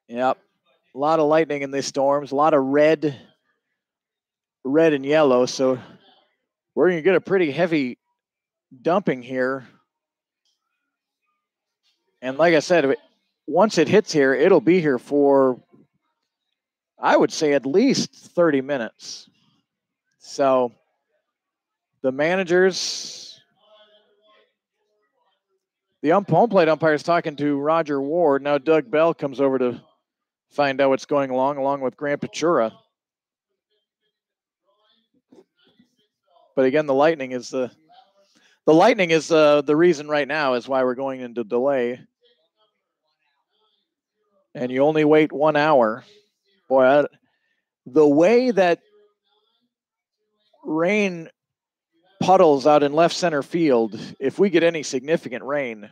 yep, a lot of lightning in these storms, a lot of red and yellow. So we're going to get a pretty heavy dumping here. And like I said, once it hits here, it'll be here for, I would say, at least 30 minutes. So the managers, the home plate umpire is talking to Roger Ward. Now Doug Bell comes over to find out what's going along with Grant Pachura. But again, the lightning is the reason right now is why we're going into delay. And you only wait 1 hour. Boy, the way that rain puddles out in left center field, if we get any significant rain,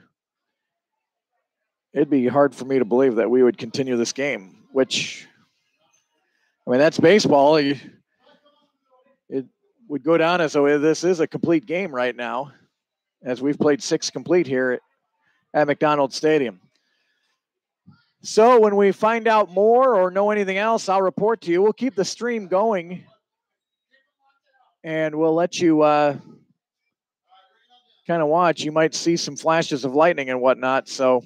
it'd be hard for me to believe that we would continue this game, which, I mean, that's baseball. It would go down as though this is a complete game right now, as we've played 6 complete here at McDonald Stadium. So when we find out more or know anything else, I'll report to you. We'll keep the stream going, and we'll let you kind of watch. You might see some flashes of lightning and whatnot. So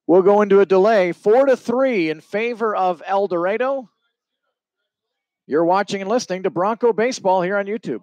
we'll go into a delay, 4-3 in favor of El Dorado. You're watching and listening to Bronco Baseball here on YouTube.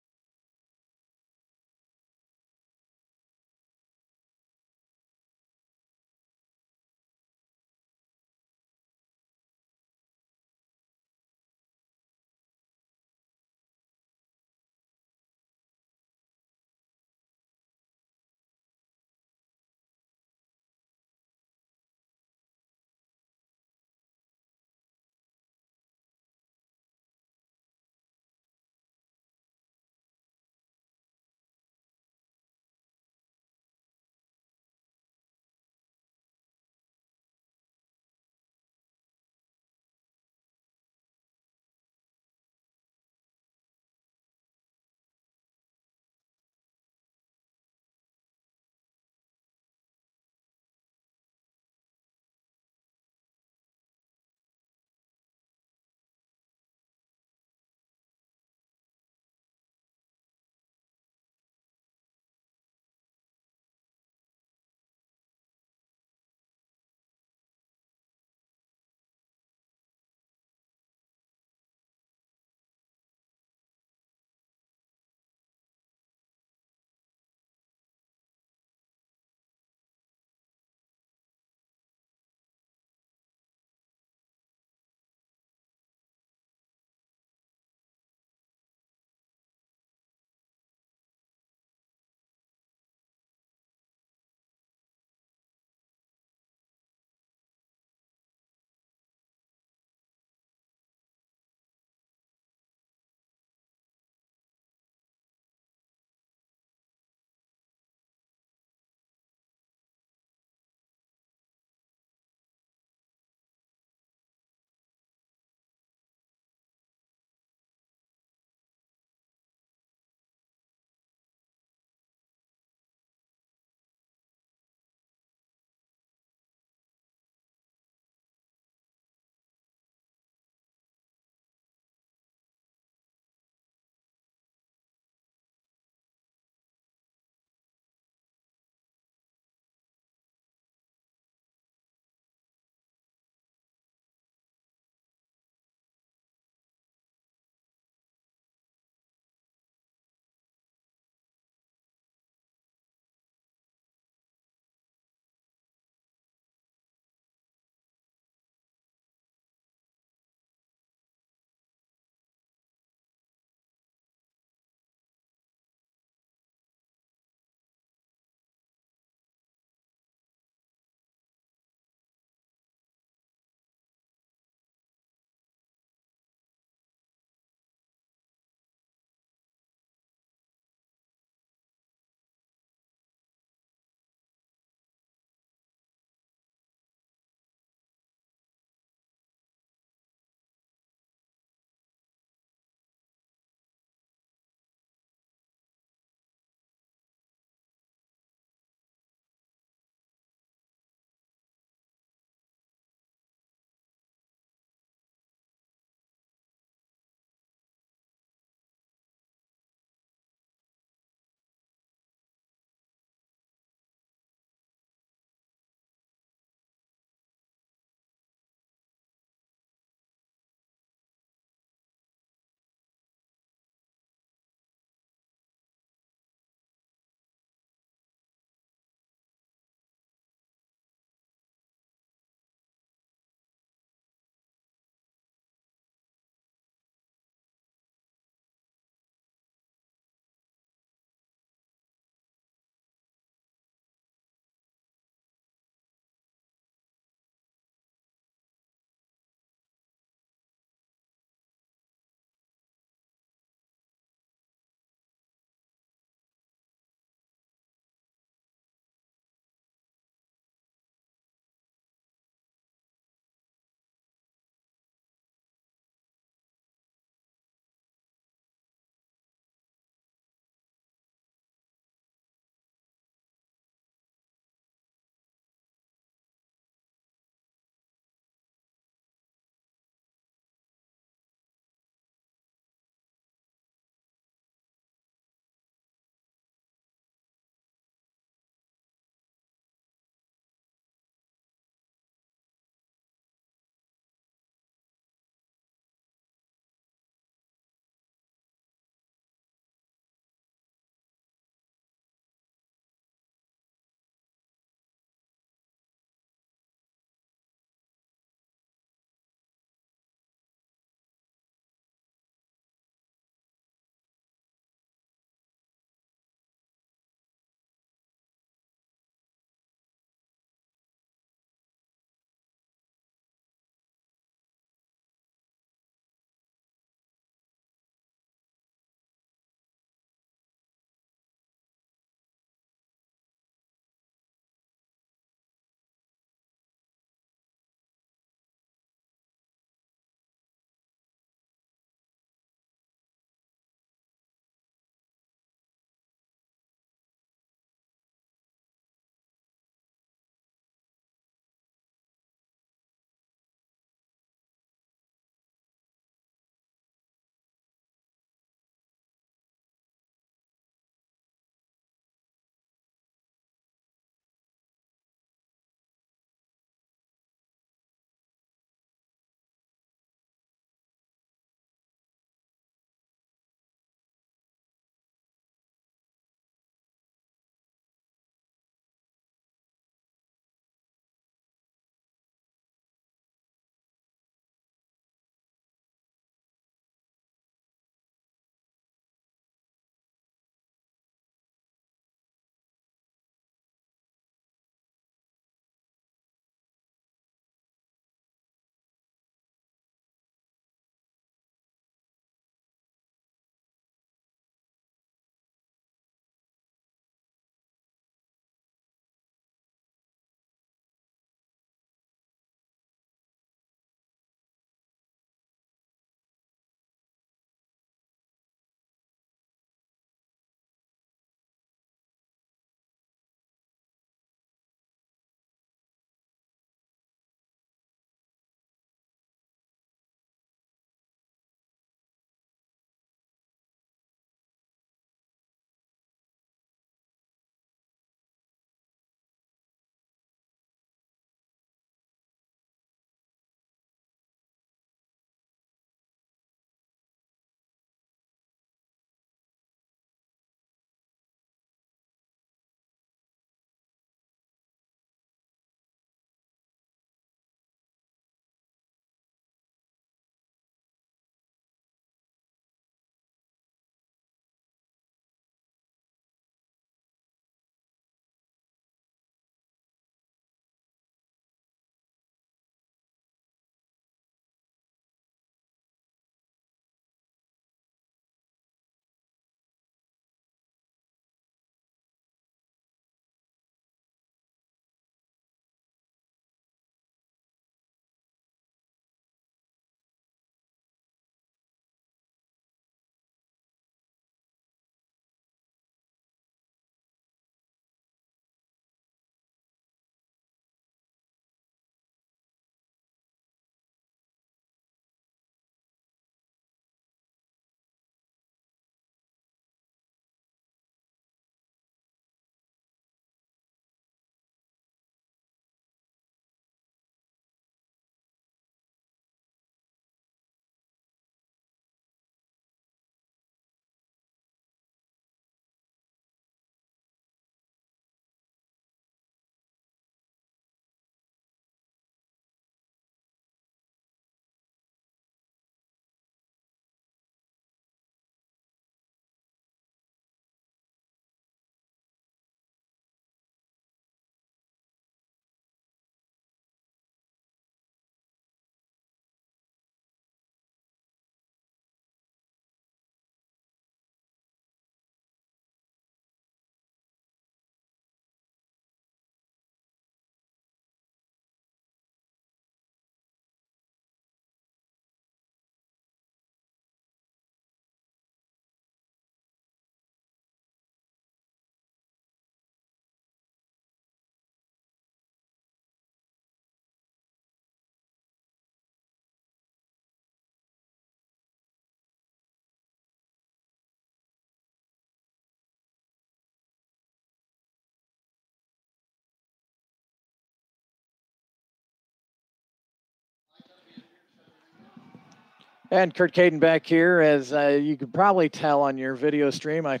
And Kurt Caden back here, as you could probably tell on your video stream. I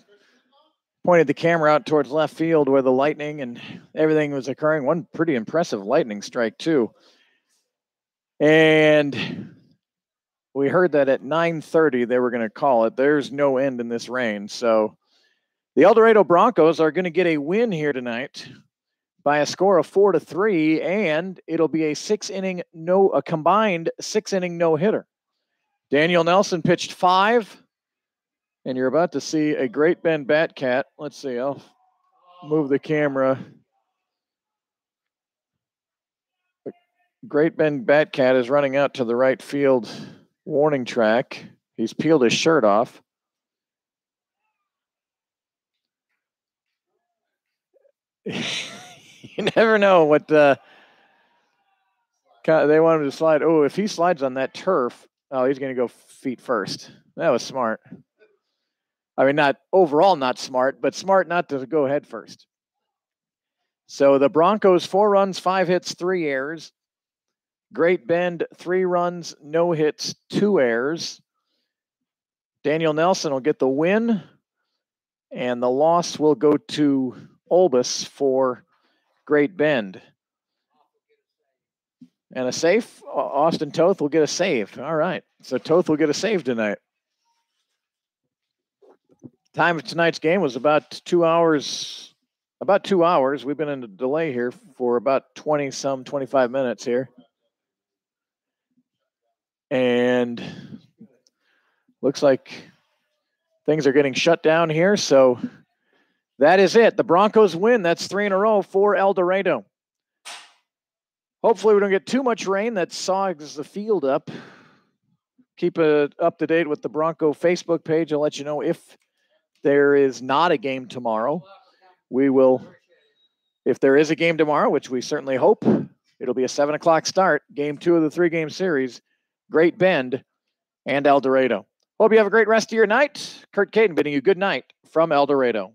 pointed the camera out towards left field where the lightning and everything was occurring. One pretty impressive lightning strike, too. And we heard that at 9:30 they were going to call it. There's no end in this rain. So the El Dorado Broncos are going to get a win here tonight by a score of 4-3, and it'll be a combined 6-inning no-hitter. Daniel Nelson pitched 5, and you're about to see a Great Bend Batcat. Let's see, I'll move the camera. Great Bend Batcat is running out to the right field warning track. He's peeled his shirt off. You never know what they want him to slide. Oh, if he slides on that turf, he's going to go feet first. That was smart. I mean, not overall not smart, but smart not to go head first. So the Broncos, 4 runs, 5 hits, 3 errors. Great Bend, 3 runs, no hits, 2 errors. Daniel Nelson will get the win, and the loss will go to Olbus for Great Bend. And a save. Austin Toth will get a save. All right. So Toth will get a save tonight. Time of tonight's game was about 2 hours. About 2 hours. We've been in a delay here for about 25 minutes here. And looks like things are getting shut down here. So that is it. The Broncos win. That's 3 in a row for El Dorado. Hopefully we don't get too much rain that sogs the field up. Keep it up to date with the Bronco Facebook page. I'll let you know if there is not a game tomorrow. We will, if there is a game tomorrow, which we certainly hope, it'll be a 7 o'clock start. Game 2 of the 3-game series. Great Bend and El Dorado. Hope you have a great rest of your night. Kurt Caden bidding you good night from El Dorado.